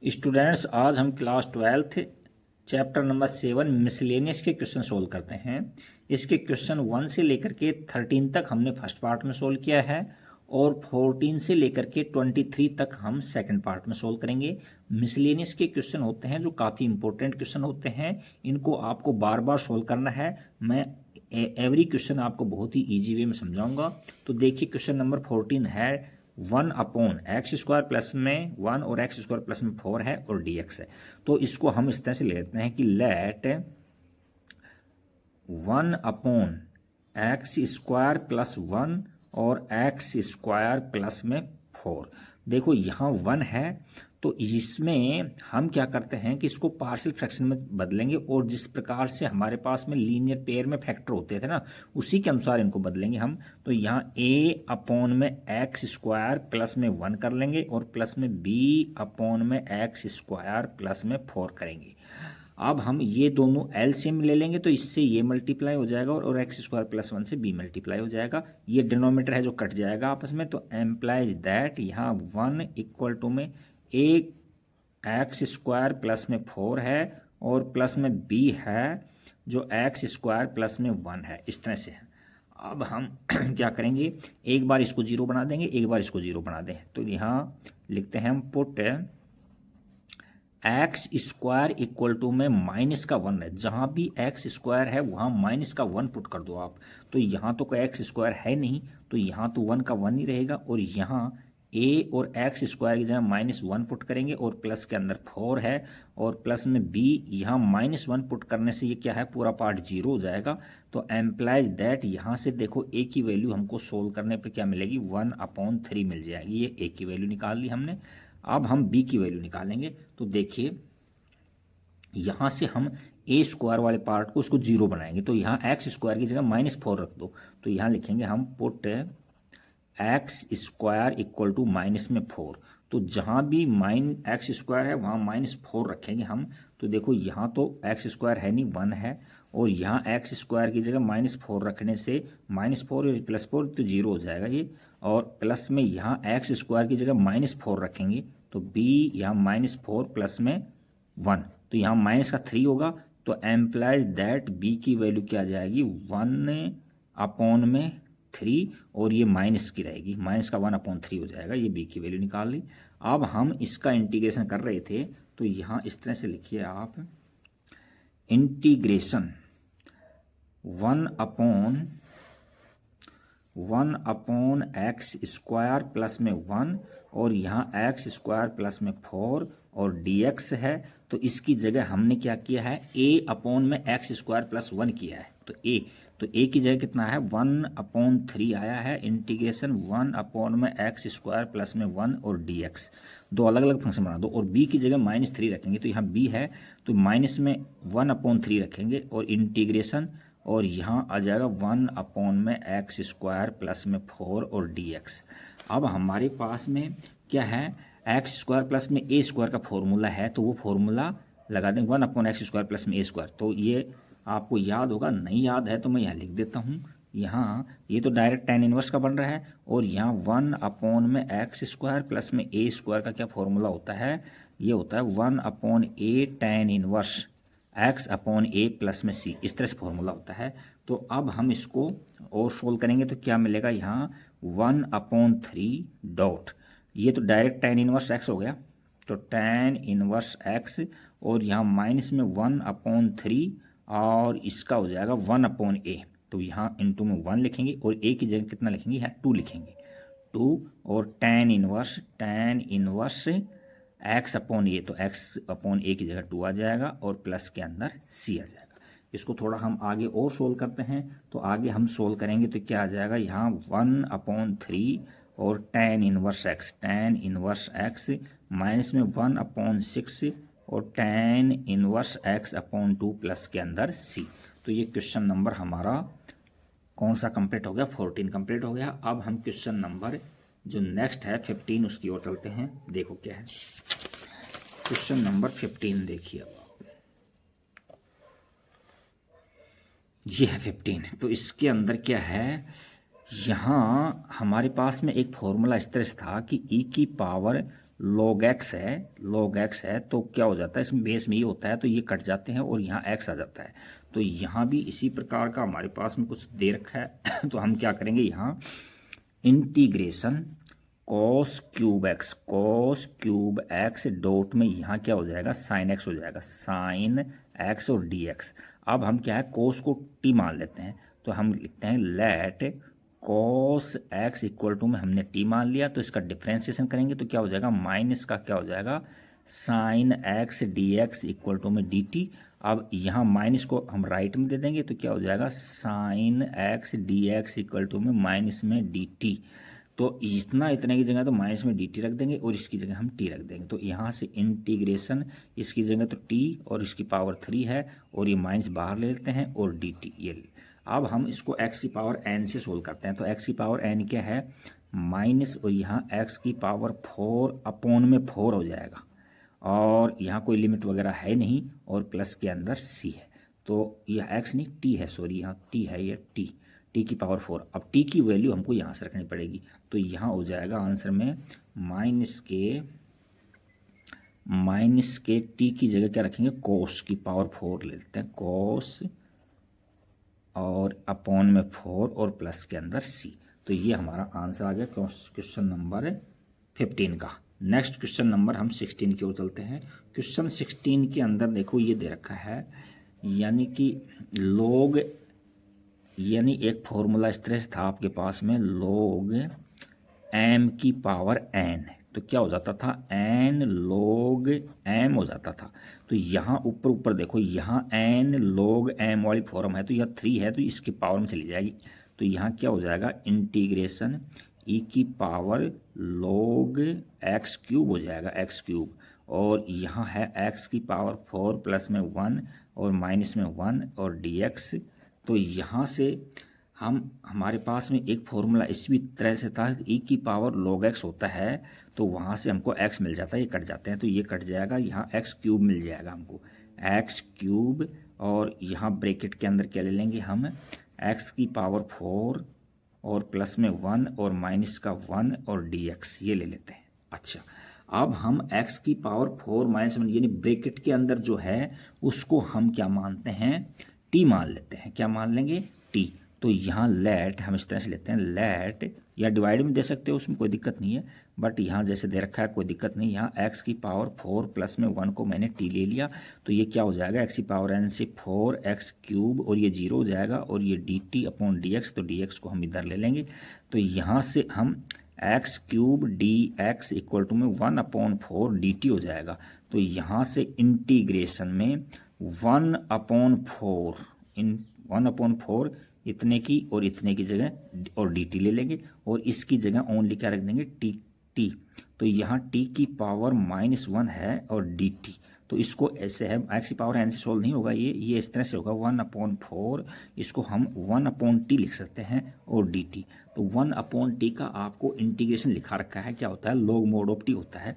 Students, आज हम class 12th chapter number 7 miscellaneous के क्वेश्चन सोल्व करते हैं। इसके क्वेश्चन 1 से लेकर के 13 तक हमने फर्स्ट पार्ट में सोल्व किया है और 14 से लेकर के 23 तक हम सेकंड पार्ट में सोल्व करेंगे। मिसलेनियस के क्वेश्चन होते हैं जो काफ़ी इंपॉर्टेंट क्वेश्चन होते हैं, इनको आपको बार बार सोल्व करना है। मैं एवरी क्वेश्चन आपको बहुत ही ईजी वे में समझाऊंगा। तो देखिए, क्वेश्चन नंबर 14 है 1 अपॉन एक्स स्क्वायर प्लस में 1 और एक्स स्क्वायर प्लस में 4 है और dx है। तो इसको हम इस तरह से ले लेते हैं कि let 1 upon x square plus 1 और एक्स स्क्वायर प्लस में 4। देखो यहाँ 1 है तो इसमें हम क्या करते हैं कि इसको पार्शियल फ्रैक्शन में बदलेंगे और जिस प्रकार से हमारे पास में लीनियर पेयर में फैक्टर होते थे ना, उसी के अनुसार इनको बदलेंगे हम। तो यहाँ a अपॉन में एक्स स्क्वायर प्लस में 1 कर लेंगे और प्लस में b अपॉन में एक्स स्क्वायर प्लस में 4 करेंगे। अब हम ये दोनों एलसीएम ले लेंगे तो इससे ये मल्टीप्लाई हो जाएगा और एक्स स्क्वायर प्लस 1 से b मल्टीप्लाई हो जाएगा। ये डिनोमिनेटर है जो कट जाएगा आपस में, तो एम्प्लाइज दैट यहाँ 1 इक्वल टू में एक एक्स स्क्वायर प्लस में 4 है और प्लस में b है जो एक्स स्क्वायर प्लस में 1 है। इस तरह से है। अब हम क्या करेंगे, एक बार इसको जीरो बना देंगे, एक बार इसको जीरो बना दें। तो यहाँ लिखते हैं हम put x square equal to में माइनस का 1 है, जहाँ भी एक्स स्क्वायर है वहाँ माइनस का 1 पुट कर दो आप। तो यहाँ तो कोई एक्स स्क्वायर है नहीं, तो यहाँ तो 1 का 1 ही रहेगा और यहाँ a और एक्स स्क्वायर की जगह -1 पुट करेंगे और प्लस के अंदर 4 है और प्लस में b, यहाँ -1 पुट करने से ये क्या है, पूरा पार्ट जीरो हो जाएगा। तो एम्प्लाइज दैट यहाँ से देखो a की वैल्यू हमको सोल्व करने पे क्या मिलेगी, 1/3 मिल जाएगी। ये a की वैल्यू निकाल ली हमने। अब हम b की वैल्यू निकालेंगे। तो देखिए यहाँ से हम a स्क्वायर वाले पार्ट को उसको जीरो बनाएंगे, तो यहाँ एक्स स्क्वायर की जगह -4 रख दो। तो यहाँ लिखेंगे हम put x square equal to minus में 4। तो जहाँ भी एक्स स्क्वायर है वहाँ -4 रखेंगे हम। तो देखो यहाँ तो एक्स स्क्वायर है नहीं, 1 है और यहाँ एक्स स्क्वायर की जगह -4 रखने से -4 और +4 तो जीरो हो जाएगा ये, और प्लस में यहाँ एक्स स्क्वायर की जगह -4 रखेंगे तो b यहाँ -4 प्लस में 1, तो यहाँ माइनस का 3 होगा। तो एम्प्लाइज दैट b की वैल्यू क्या आ जाएगी, 1/3 और ये माइनस की रहेगी, माइनस का 1/3 हो जाएगा। ये b की वैल्यू निकाल ली। अब हम इसका इंटीग्रेशन कर रहे थे तो यहाँ इस तरह से लिखिए आप, इंटीग्रेशन 1/1 एक्स स्क्वायर प्लस में 1 और यहाँ एक्स स्क्वायर प्लस में 4 और dx है। तो इसकी जगह हमने क्या किया है, a/में एक्स स्क्वायर प्लस 1 किया है। तो a की जगह कितना है, 1/3 आया है। इंटीग्रेशन 1/में एक्स स्क्वायर प्लस में 1 और dx, दो अलग अलग फंक्शन बना दो और b की जगह -3 रखेंगे। तो यहाँ b है तो माइनस में 1/3 रखेंगे और इंटीग्रेशन, और यहाँ आ जाएगा 1/में एक्स स्क्वायर प्लस में 4 और dx। अब हमारे पास में क्या है, एक्स स्क्वायर प्लस में a स्क्वायर का फॉर्मूला है, तो वो फॉर्मूला लगा देंगे 1/x स्क्वायर प्लस में a स्क्वायर। तो ये आपको याद होगा, नहीं याद है तो मैं यहाँ लिख देता हूँ। यहाँ ये तो डायरेक्ट tan इनवर्स का बन रहा है और यहाँ 1/में एक्स स्क्वायर प्लस में a स्क्वायर का क्या फॉर्मूला होता है, ये होता है 1/a tan inverse x/a plus में c, इस तरह से फॉर्मूला होता है। तो अब हम इसको और सोल्व करेंगे तो क्या मिलेगा, यहाँ 1/3 डॉट, ये तो डायरेक्ट tan इनवर्स x हो गया, तो tan इनवर्स x और यहाँ माइनस में 1/3 और इसका हो जाएगा 1/a। तो यहाँ इनटू में 1 लिखेंगे और a की जगह कितना लिखेंगे, यहाँ 2 लिखेंगे, 2 और tan इनवर्स x/a, तो x/a की जगह 2 आ जाएगा और प्लस के अंदर c आ जाएगा। इसको थोड़ा हम आगे और सोल्व करते हैं। तो आगे हम सोल्व करेंगे तो क्या आ जाएगा, यहाँ 1/3 और tan इनवर्स x माइनस में 1/6 और tan इनवर्स x/2 प्लस के अंदर c। तो ये क्वेश्चन नंबर हमारा कौन सा कंप्लीट हो गया, 14 कंप्लीट हो गया। अब हम क्वेश्चन नंबर जो नेक्स्ट है 15 उसकी ओर चलते हैं। देखो क्या है क्वेश्चन नंबर 15, देखिए अब ये है 15। तो इसके अंदर क्या है, यहाँ हमारे पास में एक फॉर्मूला इस तरह से था कि e की पावर log x है तो क्या हो जाता है, इसमें बेस में ये होता है तो ये कट जाते हैं और यहाँ x आ जाता है। तो यहाँ भी इसी प्रकार का हमारे पास में कुछ दे रखा है तो हम क्या करेंगे, यहाँ integration cos cube x dot में यहाँ क्या हो जाएगा, साइन एक्स हो जाएगा, साइन एक्स और dx। अब हम क्या है, cos को t मान लेते हैं तो हम लिखते हैं let cos x equal to में हमने t मान लिया तो इसका डिफ्रेंसिएशन करेंगे तो क्या हो जाएगा, माइनस का क्या हो जाएगा, sine x dx equal to में dt। अब यहाँ माइनस को हम राइट में दे देंगे तो क्या हो जाएगा, sine x dx equal to में माइनस में dt। तो इतने की जगह तो माइनस में dt रख देंगे और इसकी जगह हम t रख देंगे। तो यहाँ से इंटीग्रेशन, इसकी जगह तो t और इसकी पावर 3 है और ये माइनस बाहर ले लेते हैं और dt ये। अब हम इसको x की पावर n से सोल्व करते हैं तो x की पावर n क्या है, माइनस और यहाँ x की पावर 4 अपॉन में 4 हो जाएगा और यहाँ कोई लिमिट वगैरह है नहीं और प्लस के अंदर c है तो यह x नहीं t है, सॉरी यहाँ t है, ये t की पावर 4। अब t की वैल्यू हमको यहाँ से रखनी पड़ेगी तो यहाँ हो जाएगा आंसर में माइनस के t की जगह क्या रखेंगे, cos की पावर 4 ले लेते हैं, cos और अपॉन में 4 और प्लस के अंदर c। तो ये हमारा आंसर आ गया क्वेश्चन नंबर 15 का। नेक्स्ट क्वेश्चन नंबर हम 16 की ओर चलते हैं। क्वेश्चन 16 के अंदर देखो ये दे रखा है, यानी कि log, यानी एक फॉर्मूला इस तरह से था आपके पास में, log m की पावर n, तो क्या हो जाता था, n log m हो जाता था। तो यहाँ ऊपर देखो, यहाँ n log m वाली फॉर्म है तो यह 3 है तो इसकी पावर में चली जाएगी तो यहाँ क्या हो जाएगा, इंटीग्रेशन e की पावर log x क्यूब हो जाएगा, x क्यूब, और यहाँ है x की पावर 4 प्लस में 1 और माइनस में 1 और dx। तो यहाँ से हमारे पास में एक फॉर्मूला इसी तरह से था, e की पावर log x होता है तो वहाँ से हमको x मिल जाता है, ये कट जाते हैं तो ये कट जाएगा, यहाँ x क्यूब मिल जाएगा हमको, x क्यूब, और यहाँ ब्रैकेट के अंदर क्या ले लेंगे हम, x की पावर 4 और प्लस में 1 और माइनस का 1 और dx ये ले लेते हैं। अच्छा, अब हम x की पावर 4 माइनस 1 यानी ब्रैकेट के अंदर जो है उसको हम क्या मानते हैं, t मान लेते हैं। क्या मान लेंगे, t। तो यहाँ लेट हम इस तरह से लेते हैं, लेट, या डिवाइड में दे सकते हो उसमें कोई दिक्कत नहीं है, बट यहाँ जैसे दे रखा है कोई दिक्कत नहीं। यहाँ x की पावर 4 प्लस में 1 को मैंने t ले लिया तो ये क्या हो जाएगा, x की पावर n से 4x क्यूब और ये 0 हो जाएगा और ये dt अपॉन dx, तो dx को हम इधर ले लेंगे तो यहाँ से हम x cube dx equal to में 1 अपॉन 4 dt हो जाएगा। तो यहाँ से इंटीग्रेशन में 1 अपॉन 4 इतने की और इतने की जगह और dt ले लेंगे और इसकी जगह ओनली क्या रख देंगे, t। तो यहाँ t की पावर -1 है और dt, तो इसको ऐसे है, x की पावर n से सोल्व नहीं होगा, ये इस तरह से होगा 1 अपॉन 4, इसको हम 1 अपॉन t लिख सकते हैं और dt। तो 1 अपॉन t का आपको इंटीग्रेशन लिखा रखा है, क्या होता है, log mod ऑफ t होता है,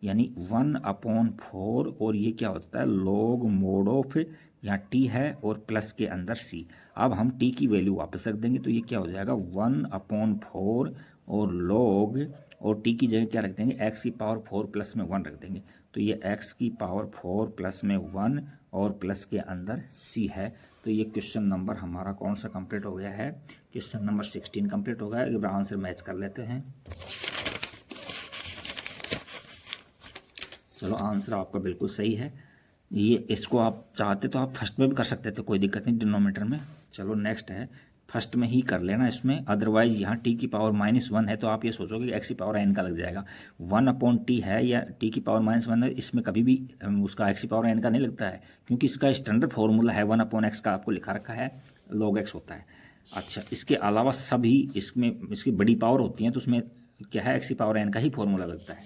यानी 1 अपॉन 4 और ये क्या होता है, log mod ऑफ, यहाँ t है और प्लस के अंदर c। अब हम t की वैल्यू वापस रख देंगे तो ये क्या हो जाएगा, 1 अपॉन 4 और log, और t की जगह क्या रख देंगे, x की पावर 4 प्लस में 1 रख देंगे तो ये x की पावर 4 प्लस में 1 और प्लस के अंदर c है। तो ये क्वेश्चन नंबर हमारा कौन सा कंप्लीट हो गया है, क्वेश्चन नंबर 16 कंप्लीट हो गया। एक बार आंसर मैच कर लेते हैं। चलो, आंसर आपका बिल्कुल सही है। ये इसको आप चाहते तो आप फर्स्ट में भी कर सकते थे, कोई दिक्कत नहीं डिनोमीटर में। चलो नेक्स्ट है, फर्स्ट में ही कर लेना इसमें, अदरवाइज यहाँ t की पावर -1 है तो आप ये सोचोगे कि x की पावर n का लग जाएगा। 1 अपॉन t है या t की पावर -1 है, इसमें कभी भी उसका x की पावर n का नहीं लगता है क्योंकि इसका स्टैंडर्ड फॉर्मूला है 1 अपॉन x का, आपको लिखा रखा है log x होता है। अच्छा, इसके अलावा सभी इसमें इसकी बड़ी पावर होती हैं तो उसमें क्या है, x की पावर n का ही फॉर्मूला लगता है।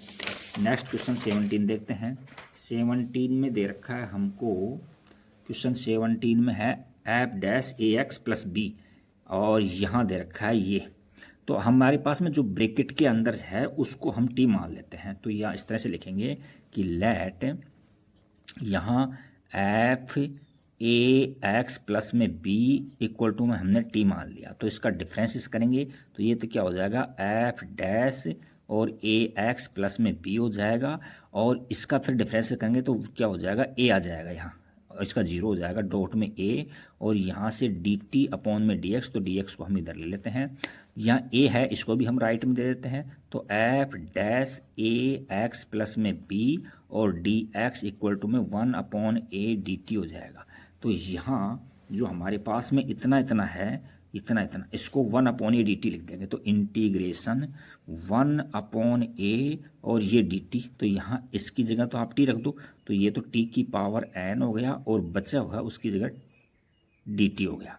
नेक्स्ट क्वेश्चन 17 देखते हैं। 17 में दे रखा है हमको, क्वेश्चन 17 में है f-ax प्लस b और यहाँ दे रखा है ये, तो हमारे पास में जो ब्रैकेट के अंदर है उसको हम t मान लेते हैं। तो यहाँ इस तरह से लिखेंगे कि लेट यहाँ f-ax प्लस में b इक्वल टू में हमने t मान लिया तो इसका डिफरेंस करेंगे तो ये तो क्या हो जाएगा, f' और ए एक्स प्लस में बी हो जाएगा, और इसका फिर डिफरेंस करेंगे तो क्या हो जाएगा, ए आ जाएगा यहाँ, और इसका जीरो हो जाएगा, डॉट में ए, और यहाँ से डी टी अपॉन में डी एक्स, तो डी एक्स को हम इधर ले लेते हैं, यहाँ ए है इसको भी हम राइट में दे देते हैं, तो एफ डैश ए एक्स प्लस में बी और डी एक्स इक्वल टू में 1 अपॉन ए डी टी हो जाएगा। तो यहाँ जो हमारे पास में इतना इतना है, इतना इतना, इसको 1 अपॉन ए डी टी लिख देंगे, तो इंटीग्रेशन 1 अपॉन ए और ये डी टी, तो यहाँ इसकी जगह तो आप टी रख दो, तो ये तो टी की पावर एन हो गया और बचा हुआ उसकी जगह डी टी हो गया।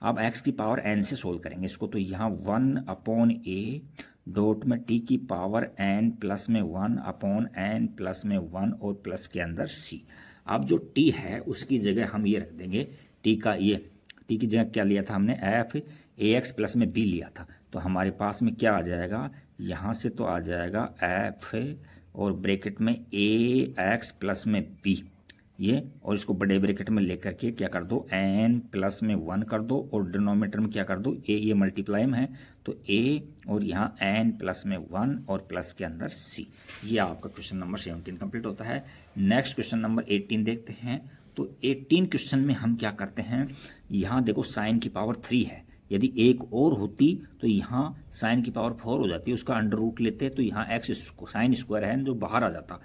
अब एक्स की पावर एन से सोल्व करेंगे इसको, तो यहाँ 1 अपॉन ए डॉट में टी की पावर एन प्लस में 1 अपॉन एन प्लस में 1 और प्लस के अंदर सी। अब जो टी है उसकी जगह हम ये रख देंगे, टी का ये, टी की जगह क्या लिया था हमने, एफ ए एक्स प्लस में बी लिया था, तो हमारे पास में क्या आ जाएगा, यहाँ से तो आ जाएगा एफ और ब्रैकेट में ए एक्स प्लस में बी ये, और इसको बड़े ब्रैकेट में लेकर के क्या कर दो, एन प्लस में 1 कर दो, और डिनोमिनेटर में क्या कर दो, ए, ये मल्टीप्लाई में है तो ए, और यहाँ एन प्लस में 1 और प्लस के अंदर सी। ये आपका क्वेश्चन नंबर 17 कंप्लीट होता है। नेक्स्ट क्वेश्चन नंबर 18 देखते हैं। तो 18 क्वेश्चन में हम क्या करते हैं, यहाँ देखो साइन की पावर 3 है, यदि एक और होती तो यहाँ साइन की पावर 4 हो जाती है, उसका अंडर रूट लेते तो यहाँ एक्स साइन स्क्वायर है जो बाहर आ जाता,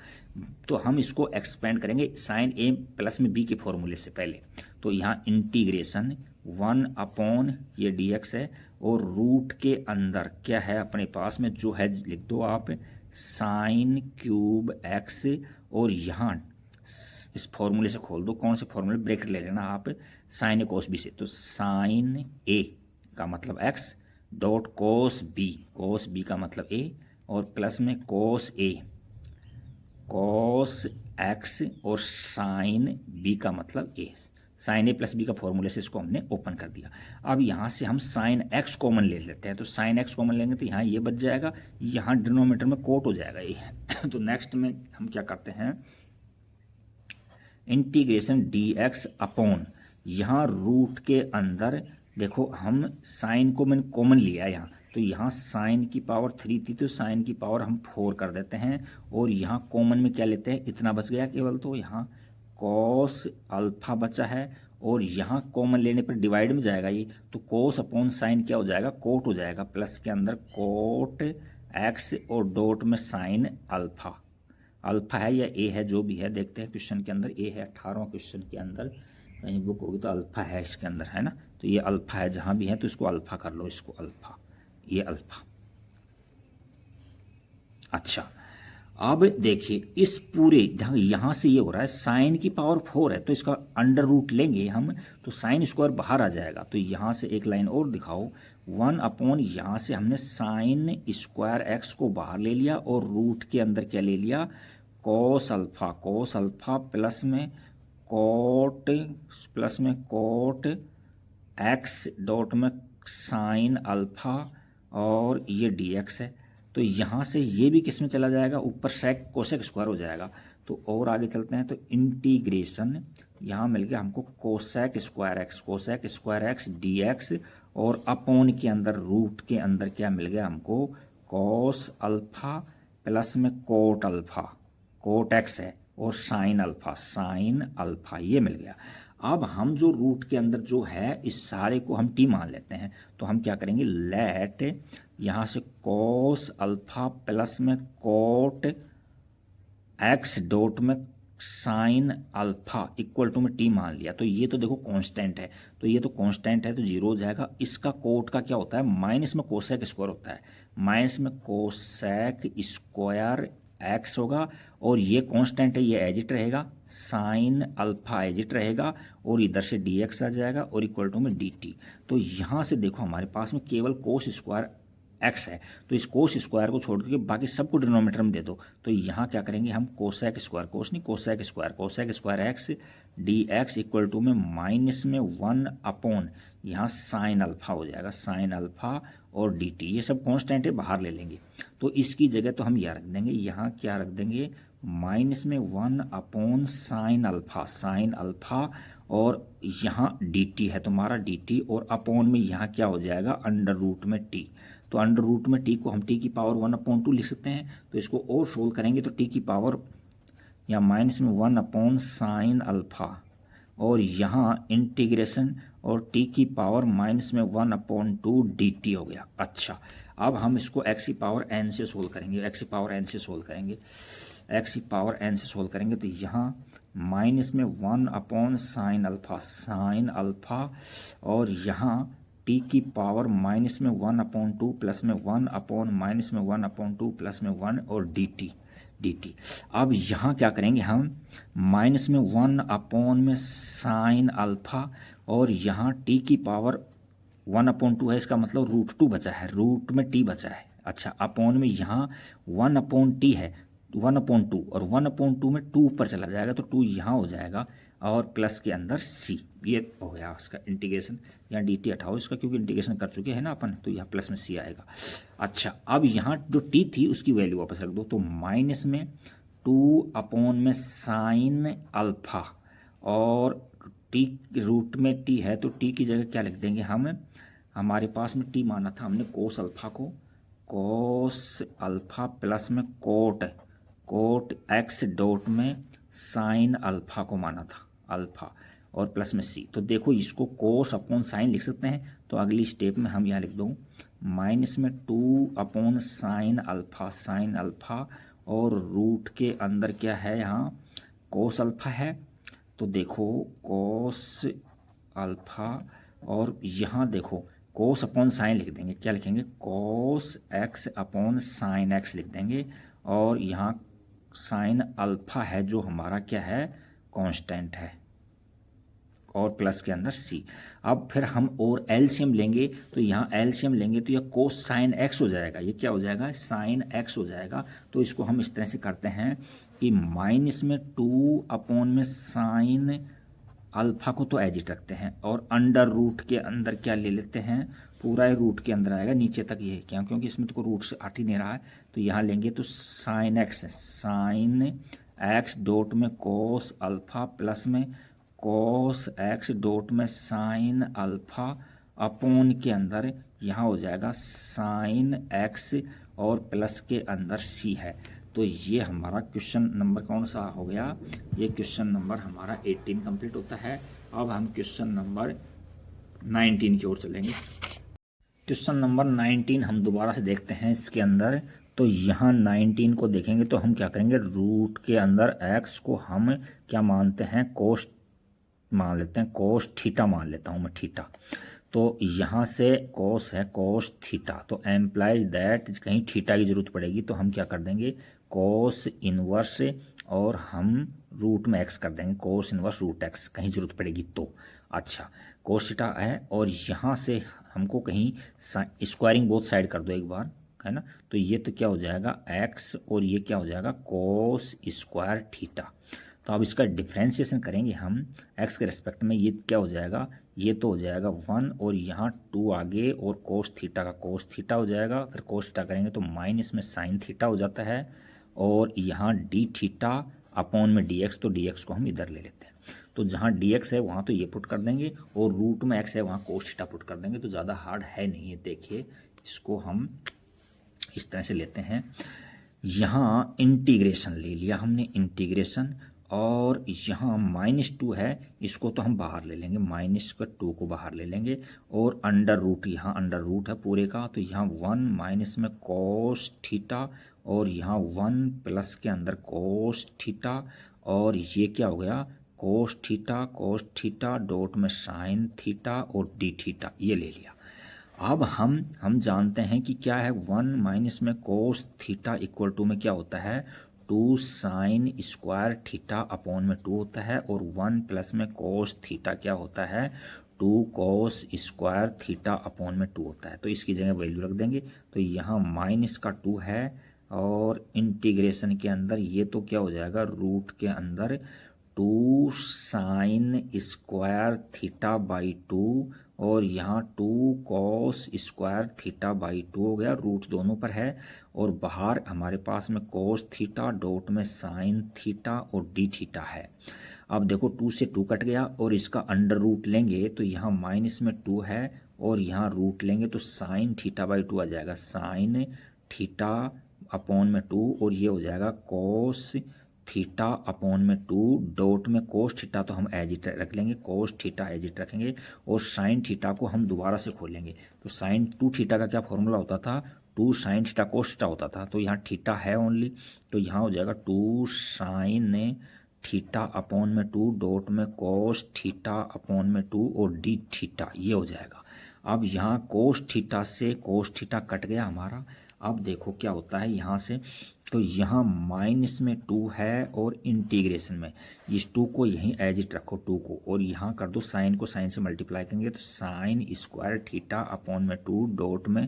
तो हम इसको एक्सपेंड करेंगे साइन ए प्लस में बी के फॉर्मूले से पहले, तो यहाँ इंटीग्रेशन 1 अपॉन ये डी एक्स है, और रूट के अंदर क्या है अपने पास में जो है लिख दो आप, साइन क्यूब एक्स, और यहाँ इस फॉर्मूले से खोल दो, कौन से फॉर्मूले, ब्रैकेट ले लेना आप, साइन ए कोस बी से, तो साइन ए का मतलब एक्स डॉट कोस बी का मतलब ए, और प्लस में कोस ए कोस एक्स, और साइन बी का मतलब ए, साइन ए प्लस बी का फॉर्मूले से इसको हमने ओपन कर दिया। अब यहाँ से हम साइन एक्स कॉमन ले लेते हैं, तो साइन एक्स कॉमन लेंगे तो यहाँ ये बच जाएगा, यहाँ डिनोमिनेटर में कोट हो जाएगा ये तो नेक्स्ट में हम क्या करते हैं, इंटीग्रेशन डी एक्स अपॉन, यहाँ रूट के अंदर देखो हम साइन को मैंने कॉमन लिया यहाँ, तो यहाँ साइन की पावर 3 थी तो साइन की पावर हम 4 कर देते हैं, और यहाँ कॉमन में क्या लेते हैं, इतना बच गया केवल, तो यहाँ कॉस अल्फा बचा है, और यहाँ कॉमन लेने पर डिवाइड में जाएगा ये, तो कोस अपॉन साइन क्या हो जाएगा, कोट हो जाएगा, प्लस के अंदर कोट एक्स और डॉट में साइन अल्फा, अल्फा है या ए है जो भी है, देखते हैं क्वेश्चन के अंदर ए है, 18वां क्वेश्चन के अंदर कहीं बुक होगी तो अल्फा है इसके अंदर, है ना, तो ये अल्फा है, जहां भी है तो इसको अल्फा कर लो, इसको अल्फा, ये अल्फा। अच्छा अब देखिए इस पूरे यहाँ से ये हो रहा है साइन की पावर 4 है, तो इसका अंडर रूट लेंगे हम, तो साइन स्क्वायर बाहर आ जाएगा, तो यहाँ से एक लाइन और दिखाओ, 1 अपॉन यहाँ से हमने साइन स्क्वायर एक्स को बाहर ले लिया, और रूट के अंदर क्या ले लिया, कोस अल्फा प्लस में कोट एक्स डॉट में साइन अल्फा, और ये डी एक्स है, तो यहाँ से ये भी किस में चला जाएगा, ऊपर सेक कोसेक स्क्वायर हो जाएगा, तो और आगे चलते हैं, तो इंटीग्रेशन यहाँ मिल गया हमको cosec square x d x, और अपॉन के अंदर रूट के अंदर क्या मिल गया हमको, कॉस अल्फा प्लस में कोट एक्स है, और साइन अल्फा ये मिल गया। अब हम जो रूट के अंदर जो है इस सारे को हम टी मान लेते हैं, तो हम क्या करेंगे, लेट यहाँ से कॉस अल्फा प्लस में कोट एक्स डॉट में साइन अल्फा इक्वल टू में टी मान लिया, तो ये तो देखो कांस्टेंट है, तो ये तो कांस्टेंट है तो जीरो हो जाएगा। इसका कोट का क्या होता है, माइनस में कोसेक स्क्वायर होता है, माइनस में कोसेक स्क्वायर एक्स होगा, और ये कांस्टेंट है ये एजिट रहेगा, साइन अल्फा एजिट रहेगा, और इधर से डी एक्स आ जाएगा और इक्वल टू में डी टी। तो यहाँ से देखो हमारे पास में केवल कोस स्क्वायर एक्स है, तो इस कोस स्क्वायर को छोड़ करके बाकी सबको डिनोमिनेटर में दे दो, तो यहाँ क्या करेंगे हम, cosec square x d x equal to में माइनस में 1 अपॉन यहाँ साइन अल्फा हो जाएगा, साइन अल्फा और डी टी, ये सब कांस्टेंट है बाहर ले लेंगे, तो इसकी जगह तो हम यह रख देंगे, यहाँ क्या रख देंगे, माइनस में 1 अपॉन साइन अल्फा, और यहाँ डी टी है तुम्हारा डी टी, और अपॉन में यहाँ क्या हो जाएगा, अंडर रूट में टी, तो अंडर रूट में टी को हम टी की पावर 1/2 लिख सकते हैं। तो इसको और सोल्व करेंगे तो टी की पावर या माइनस में 1/sin अल्फा और यहाँ इंटीग्रेशन और टी की पावर माइनस में 1/2 dt हो गया। अच्छा, अब हम इसको x की पावर n से सोल्व करेंगे, x की पावर n से सोल्व करेंगे, x की पावर n से सोल्व करेंगे तो यहाँ माइनस में 1/sin अल्फा और यहाँ t की पावर माइनस में 1/2 प्लस में 1/-1/2 प्लस में 1 और dt। अब यहाँ क्या करेंगे हम, माइनस में 1/sin अल्फा और यहाँ t की पावर 1/2 है, इसका मतलब √2 बचा है, रूट में t बचा है। अच्छा, अपॉन में यहाँ 1/t है 1/2 और 1/2 में 2 ऊपर चला जाएगा तो 2 यहाँ हो जाएगा और प्लस के अंदर c, ये हो गया उसका इंटीग्रेशन। यहाँ dt हटाओ इसका क्योंकि इंटीग्रेशन कर चुके हैं ना अपन, तो यहाँ प्लस में c आएगा। अच्छा, अब यहाँ जो t थी उसकी वैल्यू वापस रख दो, तो माइनस में 2/sin अल्फा और t रूट में t है तो t की जगह क्या लिख देंगे हम, हमारे पास में t माना था हमने कोस अल्फा को, कोस अल्फा प्लस में कोट x डॉट में साइन अल्फा को माना था अल्फा और प्लस में c। तो देखो इसको कोस अपॉन साइन लिख सकते हैं, तो अगली स्टेप में हम यहाँ लिख दो माइनस में 2/sin अल्फा और रूट के अंदर क्या है, यहाँ कोस अल्फा है, तो देखो कोस अल्फा और यहाँ देखो कोस अपॉन साइन लिख देंगे, क्या लिखेंगे कोस x अपॉन साइन x लिख देंगे और यहाँ साइन अल्फा है जो हमारा क्या है कांस्टेंट है और प्लस के अंदर c। अब फिर हम और एलसीएम लेंगे, तो यहाँ एलसीएम लेंगे तो यह कोस साइन x हो जाएगा, ये क्या हो जाएगा साइन x हो जाएगा। तो इसको हम इस तरह से करते हैं कि माइनस में 2/sin अल्फा को तो एज इट रखते हैं और अंडर रूट के अंदर क्या ले लेते हैं, पूरा रूट के अंदर आएगा नीचे तक, ये क्या क्योंकि इसमें तो रूट से हट ही नहीं रहा है, तो यहाँ लेंगे तो साइन x डॉट में कोस अल्फा प्लस में कोस x डॉट में साइन अल्फा अपॉन के अंदर यहाँ हो जाएगा साइन x और प्लस के अंदर c है। तो ये हमारा क्वेश्चन नंबर कौन सा हो गया, ये क्वेश्चन नंबर हमारा 18 कंप्लीट होता है। अब हम क्वेश्चन नंबर 19 की ओर चलेंगे। क्वेश्चन नंबर 19 हम दोबारा से देखते हैं इसके अंदर, तो यहाँ 19 को देखेंगे तो हम क्या करेंगे, रूट के अंदर x को हम क्या मानते हैं कोस मान लेते हैं, कोस थीटा मान लेता हूँ मैं थीटा। तो यहाँ से कोस है कोस थीटा, तो एम्प्लाइज दैट कहीं थीटा की जरूरत पड़ेगी तो हम क्या कर देंगे कोस इनवर्स और हम रूट में x कर देंगे, कोस इनवर्स रूट x कहीं जरूरत पड़ेगी तो। अच्छा, कोस थीटा है और यहाँ से हमको कहीं स्क्वायरिंग बोथ साइड कर दो एक बार, है ना, तो ये तो क्या हो जाएगा x और ये क्या हो जाएगा कोस स्क्वायर थीटा। तो अब इसका डिफ्रेंशिएशन करेंगे हम x के रेस्पेक्ट में, ये क्या हो जाएगा, ये तो हो जाएगा 1 और यहाँ 2 आगे और कोस थीटा का कोस थीटा हो जाएगा, फिर कोस थीटा करेंगे तो माइनस में साइन थीटा हो जाता है और यहाँ डी थीटा अपॉन में dx, तो dx को हम इधर ले लेते हैं, तो जहाँ dx है वहाँ तो ये पुट कर देंगे और रूट में x है वहाँ कोस थीटा पुट कर देंगे, तो ज़्यादा हार्ड है नहीं है। देखिए इसको हम इस तरह से लेते हैं, यहाँ इंटीग्रेशन ले लिया हमने इंटीग्रेशन और यहाँ -2 है, इसको तो हम बाहर ले लेंगे, -2 को बाहर ले लेंगे और अंडर रूट, यहाँ अंडर रूट है पूरे का, तो यहाँ 1 माइनस में कोस थीटा और यहाँ 1 प्लस के अंदर कोस थीटा और ये क्या हो गया कोस थीटा डॉट में साइन थीटा और डी थीटा, ये ले लिया। अब हम जानते हैं कि क्या है 1 माइनस में कोस थीटा इक्वल टू में क्या होता है 2 साइन स्क्वायर थीटा अपॉन में 2 होता है और 1 प्लस में कोस थीटा क्या होता है 2 कोस स्क्वायर थीटा अपॉन में 2 होता है। तो इसकी जगह वैल्यू रख देंगे, तो यहाँ माइनस का 2 है और इंटीग्रेशन के अंदर ये तो क्या हो जाएगा रूट के अंदर 2 साइन स्क्वायर थीटा बाई 2 और यहाँ 2 कॉस स्क्वायर थीटा बाई 2 हो गया, रूट दोनों पर है और बाहर हमारे पास में कोस थीटा डॉट में साइन थीटा और डी थीटा है। अब देखो 2 से 2 कट गया और इसका अंडर रूट लेंगे तो यहाँ माइनस में 2 है और यहाँ रूट लेंगे तो साइन थीटा बाई 2 आ जाएगा, साइन थीटा अपॉन में 2, और ये हो जाएगा कोस थीटा अपॉन में 2 डॉट में कोस थीटा तो हम एज इट रख लेंगे, कोस थीटा एज इट रखेंगे, और साइन थीटा को हम दोबारा से खोलेंगे। तो साइन 2 थीटा का क्या फॉर्मूला होता था, 2 साइन थीटा कोस थीटा होता था, तो यहाँ थीटा है ओनली, तो यहाँ हो जाएगा 2 साइन थीटा अपॉन में 2 डॉट में कोस थीटा अपॉन में 2 और डी थीटा, ये हो जाएगा। अब यहाँ कोस थीटा से कोस थीटा कट गया हमारा। अब देखो क्या होता है यहाँ से, तो यहाँ माइनस में 2 है और इंटीग्रेशन में इस 2 को यहीं एज इट रखो 2 को, और यहाँ कर दो साइन को साइन से मल्टीप्लाई करेंगे तो साइन स्क्वायर थीटा अपॉन में 2 डॉट में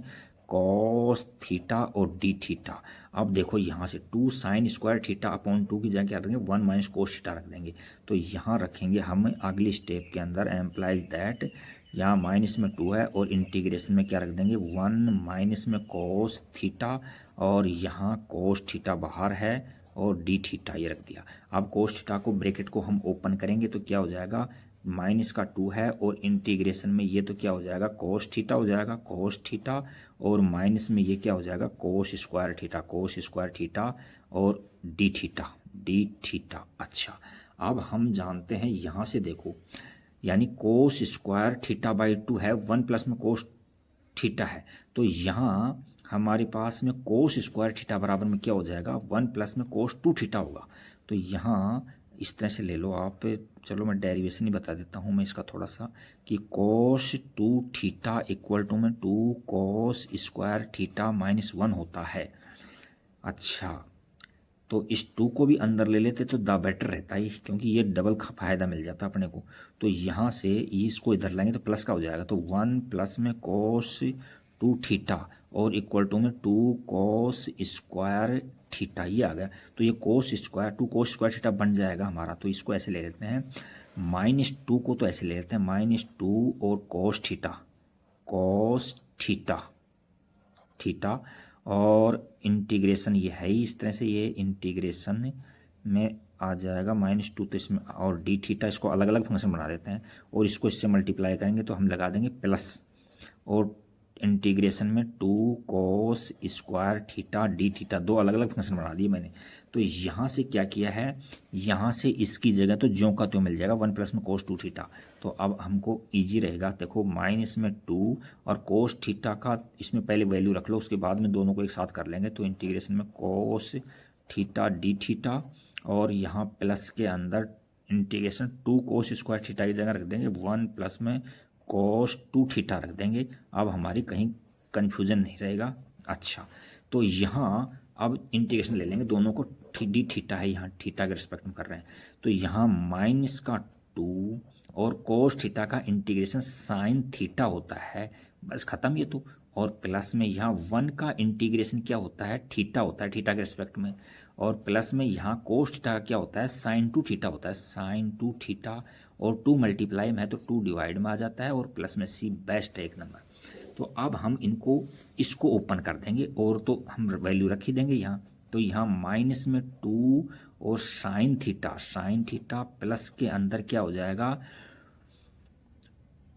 कॉस थीटा और डी थीटा। अब देखो यहाँ से 2 साइन स्क्वायर थीटा अपॉन 2 की जगह क्या रखेंगे, 1 माइनस कोस थीटा रख देंगे। तो यहाँ रखेंगे हम अगली स्टेप के अंदर एम्प्लाइज दैट, यहाँ माइनस में 2 है और इंटीग्रेशन में क्या रख देंगे, 1 माइनस में कोस थीटा, और यहाँ कोस थीटा बाहर है और डी थीटा ये रख दिया। अब कोस थीटा को ब्रैकेट को हम ओपन करेंगे तो क्या हो जाएगा, माइनस का 2 है और इंटीग्रेशन में ये तो क्या हो जाएगा, कोस थीटा हो जाएगा, कोस थीटा, और माइनस में ये क्या हो जाएगा, cos square theta, cos square theta और डी थीटा, डी थीटा। अच्छा, अब हम जानते हैं यहाँ से देखो, यानी कोस स्क्वायर थीटा बाई 2 है, 1 प्लस में कोस थीटा है, तो यहाँ हमारे पास में कोस स्क्वायर थीटा बराबर में क्या हो जाएगा, 1 प्लस में कोस 2 थीटा होगा। तो यहाँ इस तरह से ले लो आप, चलो मैं डेरिवेशन ही बता देता हूँ मैं इसका थोड़ा सा, कि कोस 2 थीटा इक्वल टू में 2 कोस स्क्वायर थीटा माइनस 1 होता है। अच्छा, तो इस 2 को भी अंदर ले लेते तो द बेटर रहता है, क्योंकि ये डबल फायदा मिल जाता अपने को। तो यहाँ से इसको इधर लाएंगे तो प्लस का हो जाएगा, तो 1 प्लस में कोस 2 थीटा और इक्वल टू में 2 कोस स्क्वायर थीटा, ये आ गया। तो ये cos square 2 cos square theta बन जाएगा हमारा। तो इसको ऐसे ले लेते हैं, -2 को तो ऐसे ले लेते हैं -2 और cos theta, cos theta theta, और इंटीग्रेशन ये है ही इस तरह से, ये इंटीग्रेशन में आ जाएगा -2, तो इसमें और डी थीटा, इसको अलग अलग फंक्शन बना देते हैं और इसको इससे मल्टीप्लाई करेंगे तो हम लगा देंगे प्लस, और इंटीग्रेशन में 2 cos square theta D theta, 2 अलग अलग फंक्शन बना दिए मैंने। तो यहाँ से क्या किया है, यहाँ से इसकी जगह तो ज्यों का त्यों मिल जाएगा, 1 प्लस में कोस 2 थीटा। तो अब हमको इजी रहेगा, देखो माइनस में 2 और कोस थीटा का इसमें पहले वैल्यू रख लो, उसके बाद में दोनों को एक साथ कर लेंगे। तो इंटीग्रेशन में कोस थीटा डी थीटा, और यहाँ प्लस के अंदर इंटीग्रेशन 2 कोस स्क्वायर थीटा की जगह रख देंगे 1 प्लस में कोस 2 थीटा रख देंगे। अब हमारी कहीं कन्फ्यूजन नहीं रहेगा। अच्छा, तो यहाँ अब इंटीग्रेशन ले लेंगे दोनों को, डी थीटा है यहाँ, थीटा के रिस्पेक्ट में कर रहे हैं, तो यहाँ माइनस का 2 और कोस थीटा का इंटीग्रेशन साइन थीटा होता है, बस खत्म ये तो। और प्लस में यहाँ 1 का इंटीग्रेशन क्या होता है, थीटा होता है, थीटा के रिस्पेक्ट में, और प्लस में यहाँ कोस थीटा का क्या होता है, साइन 2 थीटा होता है, साइन 2 थीटा, और 2 मल्टीप्लाई में है तो 2 डिवाइड में आ जाता है, और प्लस में सी बेस्ट है एक नंबर। तो अब हम इसको ओपन कर देंगे और तो हम वैल्यू रख ही देंगे यहाँ। तो यहाँ माइनस में 2 और साइन थीटा प्लस के अंदर क्या हो जाएगा,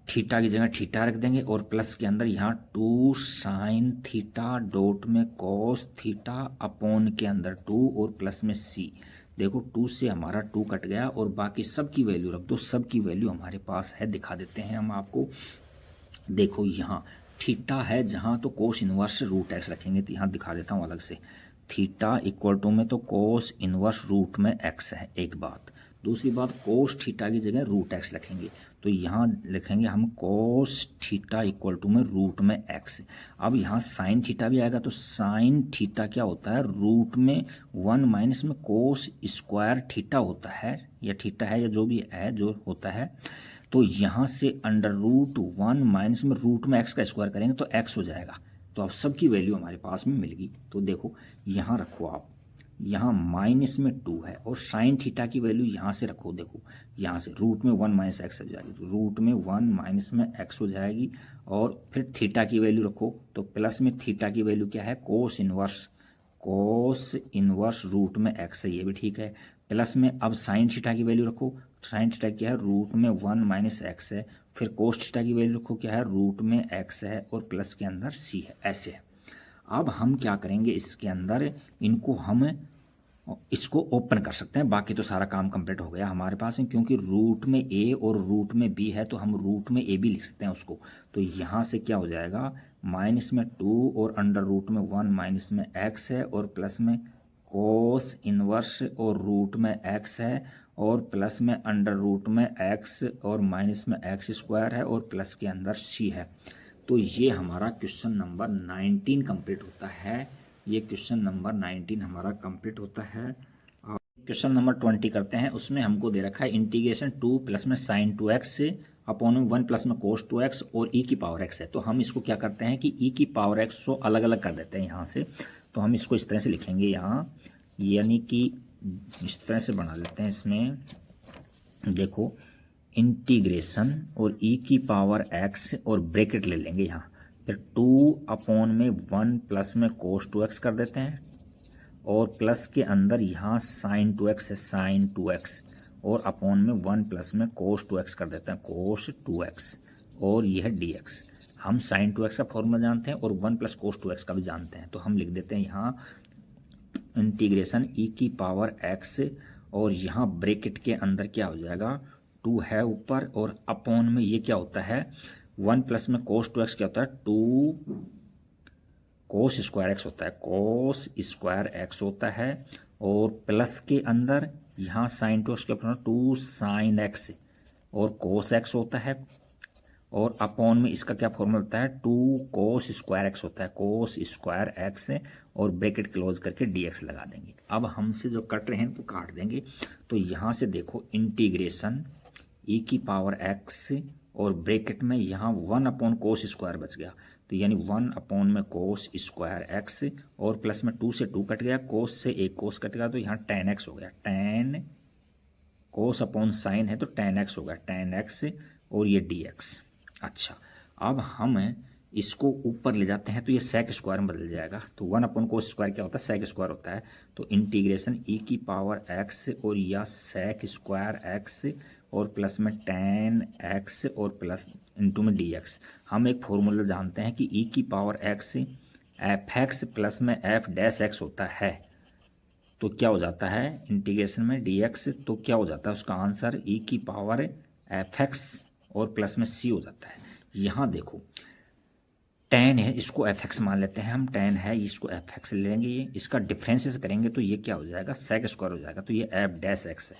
थीटा की जगह थीटा रख देंगे, और प्लस के अंदर यहाँ 2 साइन थीटा डॉट में कोस थीटा अपॉन के अंदर 2 और प्लस में सी। देखो 2 से हमारा 2 कट गया और बाकी सब की वैल्यू रख दो, सब की वैल्यू हमारे पास है, दिखा देते हैं हम आपको। देखो यहाँ थीटा है जहाँ, तो कोस इनवर्स रूट एक्स रखेंगे, तो यहाँ दिखा देता हूँ अलग से, थीटा इक्वल टू में तो कोस इनवर्स रूट में एक्स है, एक बात। दूसरी बात, कोस थीटा की जगह रूट एक्स रखेंगे, तो यहाँ लिखेंगे हम कोस थीटा इक्वल टू में रूट में एक्स। अब यहाँ साइन थीटा भी आएगा, तो साइन थीटा क्या होता है, रूट में 1 माइनस में कोस स्क्वायर थीटा होता है, या थीटा है या जो भी है जो होता है। तो यहाँ से अंडर रूट 1 माइनस में रूट में एक्स का स्क्वायर करेंगे तो एक्स हो जाएगा। तो अब सबकी वैल्यू हमारे पास में मिल गई। तो देखो यहाँ रखो आप, यहाँ माइनस में 2 है और साइन थीटा की वैल्यू यहाँ से रखो, देखो यहाँ से रूट में 1 माइनस एक्स हो जाएगी, तो रूट में 1 माइनस में एक्स हो जाएगी, और फिर थीटा की वैल्यू रखो, तो प्लस में थीटा की वैल्यू क्या है, कोस इनवर्स रूट में एक्स है, ये भी ठीक है। प्लस में अब साइन थीटा की वैल्यू रखो, साइन थीटा क्या है, रूट में 1 माइनस एक्स है, फिर कोस थीटा की वैल्यू लिखो क्या है, रूट में x है और प्लस के अंदर c है, ऐसे है। अब हम क्या करेंगे, इसके अंदर इनको हम इसको ओपन कर सकते हैं, बाकी तो सारा काम कंप्लीट हो गया हमारे पास, क्योंकि रूट में a और रूट में b है तो हम रूट में a भी लिख सकते हैं उसको। तो यहाँ से क्या हो जाएगा, माइनस में 2 और अंडर रूट में 1 माइनस में x है और प्लस में कोस इनवर्स और रूट में x है और प्लस में अंडर रूट में x और माइनस में x स्क्वायर है और प्लस के अंदर c है। तो ये हमारा क्वेश्चन नंबर 19 कंप्लीट होता है। ये क्वेश्चन नंबर 19 हमारा कंप्लीट होता है। क्वेश्चन नंबर 20 करते हैं। उसमें हमको दे रखा है इंटीग्रेशन 2 प्लस में साइन 2x से अपॉन में 1 प्लस में कोस 2x और e की पावर x है। तो हम इसको क्या करते हैं कि e की पावर x को अलग अलग कर देते हैं यहाँ से। तो हम इसको इस तरह से लिखेंगे यहाँ, यानी कि इस तरह से बना लेते हैं। इसमें देखो इंटीग्रेशन और e की पावर x और ब्रैकेट ले लेंगे यहाँ, फिर 2 अपॉन में 1 प्लस में कोस 2x कर देते हैं और प्लस के अंदर यहाँ साइन 2x है, साइन 2x और अपॉन में 1 प्लस में कोस 2x कर देते हैं, कोस 2x और यह है dx। हम साइन 2x का फॉर्मूला जानते हैं और 1 प्लस कोस 2x का भी जानते हैं। तो हम लिख देते हैं यहाँ इंटीग्रेशन e की पावर x और यहाँ ब्रैकेट के अंदर क्या हो जाएगा, 2 है ऊपर और अपॉन में ये क्या होता है, 1 प्लस में कोस 2x क्या होता है, 2 कोस स्क्वायर एक्स होता है, कोस स्क्वायर एक्स होता है और प्लस के अंदर यहाँ साइन 2x के अपना 2 साइन एक्स और कोस एक्स होता है और अपॉन में इसका क्या फॉर्मूला होता है, 2 कोस स्क्वायर एक्स होता है, कोस स्क्वायर एक्स और ब्रैकेट क्लोज करके dx लगा देंगे। अब हमसे जो कट रहे हैं तो काट देंगे। तो यहाँ से देखो इंटीग्रेशन e की पावर x और ब्रैकेट में यहाँ 1 अपॉन कोस स्क्वायर बच गया, तो यानी 1 अपॉन में कोस स्क्वायर एक्स और प्लस में 2 से 2 कट गया, कोस से एक कोस कट गया तो यहाँ tan x हो गया, tan कोस अपॉन साइन है तो tan x हो गया, tan x और ये dx। अच्छा, अब हम इसको ऊपर ले जाते हैं तो ये sec स्क्वायर में बदल जाएगा। तो 1 अपॉन कोस स्क्वायर क्या होता है, sec स्क्वायर होता है। तो इंटीग्रेशन e की पावर x और या sec स्क्वायर x और प्लस में tan x और प्लस इंटू में dx। हम एक फॉर्मूला जानते हैं कि e की पावर x fx प्लस में f डैश x होता है। तो क्या हो जाता है इंटीग्रेशन में dx, तो क्या हो जाता है उसका आंसर e की पावर fx और प्लस में c हो जाता है। यहाँ देखो tan है, इसको fx मान लेते हैं हम, tan है इसको fx ले लेंगे, ये इसका डिफरेंस करेंगे तो ये क्या हो जाएगा, sec स्क्वायर हो जाएगा। तो ये f डैश x है,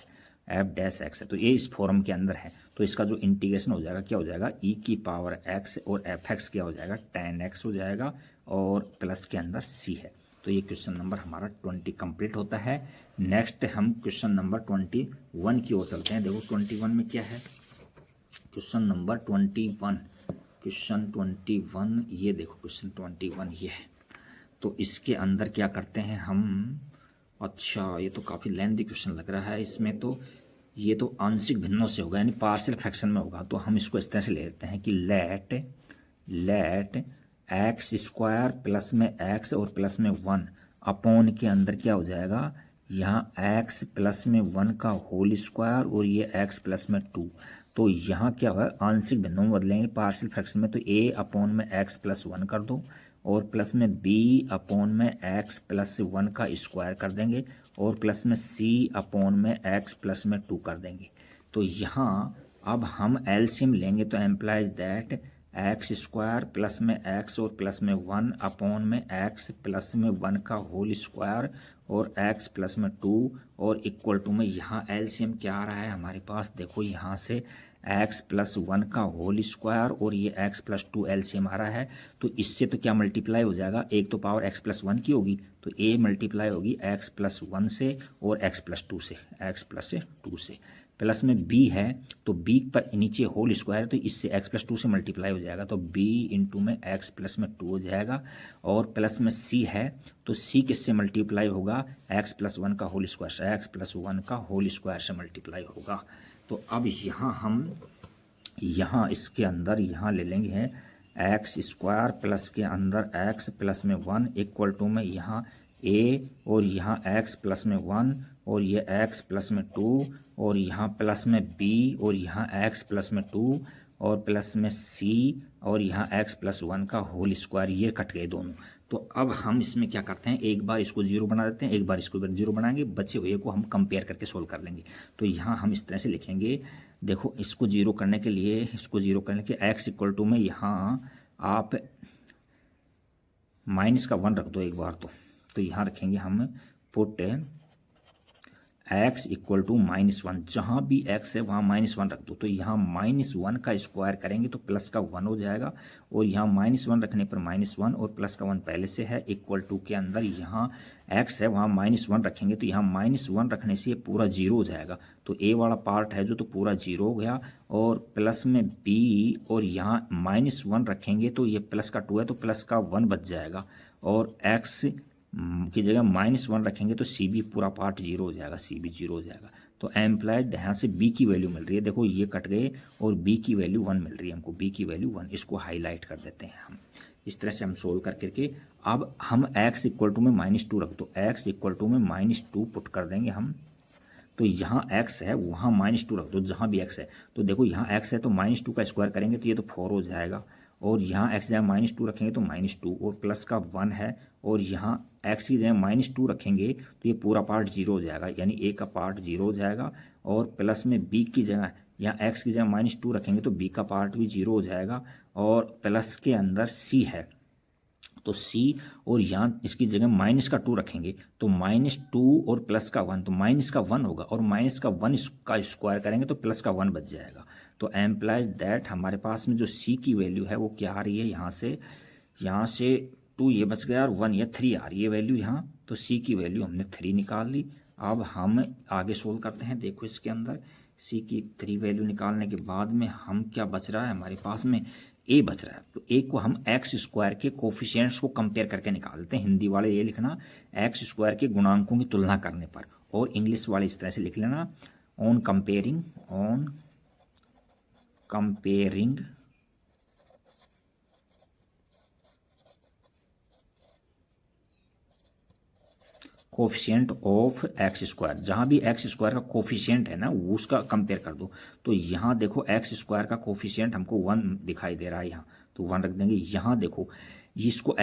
f डैश x है, तो ये इस फॉर्म के अंदर है। तो इसका जो इंटीग्रेशन हो जाएगा क्या हो जाएगा, e की पावर x और fx क्या हो जाएगा, tan x हो जाएगा और प्लस के अंदर c है। तो ये क्वेश्चन नंबर हमारा 20 कंप्लीट होता है। नेक्स्ट हम क्वेश्चन नंबर 21 की ओर चलते हैं। देखो 21 में क्या है, क्वेश्चन नंबर 21, क्वेश्चन 21, ये देखो क्वेश्चन 21 ये है। तो इसके अंदर क्या करते हैं हम, अच्छा ये तो काफ़ी लेंथी क्वेश्चन लग रहा है। इसमें तो ये तो आंशिक भिन्नों से होगा, यानी पार्शियल फ्रैक्शन में होगा। तो हम इसको इस तरह से ले लेते हैं कि लेट एक्स स्क्वायर प्लस में एक्स और प्लस में 1 अपॉन के अंदर क्या हो जाएगा, यहाँ x प्लस में 1 का होल स्क्वायर और ये x प्लस में 2। तो यहाँ क्या हुआ, आंशिक भिन्नों में बदलेंगे पार्शियल फ्रैक्शन में। तो a अपॉन में x प्लस 1 कर दो और प्लस में b अपॉन में x प्लस 1 का स्क्वायर कर देंगे और प्लस में c अपॉन में x प्लस में 2 कर देंगे। तो यहाँ अब हम एलसीएम लेंगे तो implies that x square plus में x और प्लस में 1 अपॉन में x प्लस में 1 का होल स्क्वायर और x प्लस में 2 और इक्वल टू में यहाँ एलसीएम क्या आ रहा है हमारे पास, देखो यहाँ से x प्लस 1 का होल स्क्वायर और ये x प्लस 2 एलसीएम आ रहा है। तो इससे तो क्या मल्टीप्लाई हो जाएगा, एक तो पावर x प्लस 1 की होगी तो a मल्टीप्लाई होगी x प्लस 1 से और x प्लस 2 से, x प्लस 2 से। प्लस में b है तो b पर नीचे होल स्क्वायर है तो इससे x प्लस 2 से मल्टीप्लाई हो जाएगा, तो b इंटू में x प्लस में 2 हो जाएगा। और प्लस में c है तो c किससे मल्टीप्लाई होगा, x प्लस 1 का होल स्क्वायर से, x प्लस 1 का होल स्क्वायर से मल्टीप्लाई होगा। तो अब यहाँ हम यहाँ इसके अंदर यहाँ ले लेंगे हैं एक्स स्क्वायर प्लस के अंदर x प्लस में 1 इक्वल टू में यहाँ a और यहाँ x प्लस में 1 और ये x प्लस में 2 और यहाँ प्लस में b और यहाँ x प्लस में 2 और प्लस में c और यहाँ x प्लस 1 का होल स्क्वायर, ये कट गए दोनों। तो अब हम इसमें क्या करते हैं, एक बार इसको जीरो बना देते हैं, एक बार इसको जीरो बनाएंगे, बचे हुए को हम कंपेयर करके सोल्व कर लेंगे। तो यहाँ हम इस तरह से लिखेंगे, देखो इसको जीरो करने के लिए, इसको जीरो करने के x इक्वल टू में यहाँ आप माइनस का 1 रख दो एक बार। तो यहाँ रखेंगे हम पुट x इक्वल टू -1, जहाँ भी x है वहाँ -1 रख दो। तो यहाँ -1 का स्क्वायर करेंगे तो प्लस का 1 हो जाएगा, और यहाँ -1 रखने पर -1 और प्लस का 1 पहले से है, इक्वल टू के अंदर यहाँ x है वहाँ -1 रखेंगे तो यहाँ -1 रखने से ये पूरा जीरो हो जाएगा। तो a वाला पार्ट है जो तो पूरा जीरो हो गया, और प्लस में b और यहाँ -1 रखेंगे तो ये प्लस का 2 है तो प्लस का 1 बच जाएगा, और x की जगह -1 रखेंगे तो सी बी पूरा पार्ट जीरो हो जाएगा, सी बी जीरो हो जाएगा। तो एम्प्लाइड यहाँ से बी की वैल्यू मिल रही है, देखो ये कट गए और बी की वैल्यू 1 मिल रही है हमको, बी की वैल्यू 1, इसको हाईलाइट कर देते हैं हम। इस तरह से हम सोल्व कर करके अब हम x इक्वल टू में -2 रख दो, x इक्वल टू में -2 पुट कर देंगे हम। तो यहाँ x है वहाँ -2 रख दो जहाँ भी x है। तो देखो यहाँ x है तो -2 का स्क्वायर करेंगे तो ये तो 4 हो जाएगा, और यहाँ x जगह -2 रखेंगे तो -2 और प्लस का 1 है, और यहाँ x की जगह -2 रखेंगे तो ये पूरा पार्ट जीरो हो जाएगा, यानी a का पार्ट जीरो हो जाएगा, और प्लस में b की जगह यहाँ x की जगह -2 रखेंगे तो b का पार्ट भी जीरो हो जाएगा, और प्लस के अंदर c है तो c, और यहाँ इसकी जगह -2 रखेंगे तो -2 और प्लस का 1, तो माइनस का 1 होगा, और माइनस का 1 का स्क्वायर करेंगे तो प्लस का 1 बच जाएगा। तो एम्प्लाइज दैट हमारे पास में जो c की वैल्यू है वो क्या आ रही है, यहाँ से 2 ये बच गया और 1 ये 3 आ रही है वैल्यू यहाँ, तो c की वैल्यू हमने 3 निकाल ली। अब हम आगे सोल्व करते हैं, देखो इसके अंदर c की 3 वैल्यू निकालने के बाद में हम क्या बच रहा है, हमारे पास में a बच रहा है। तो a को हम x स्क्वायर के कोफिशिएंट्स को कंपेयर करके निकालते हैं, हिंदी वाले ये लिखना x स्क्वायर के गुणांकों की तुलना करने पर, और इंग्लिश वाले इस तरह से लिख लेना on comparing coefficient of x square, जहाँ भी एक्स स्क्वायर का कोफिशिएंट है ना वो उसका कंपेयर कर दो। तो यहाँ देखो एक्स स्क्वायर का कोफिशिएंट हमको 1 दिखाई दे रहा है यहाँ, तो 1 रख देंगे। यहाँ देखो इसको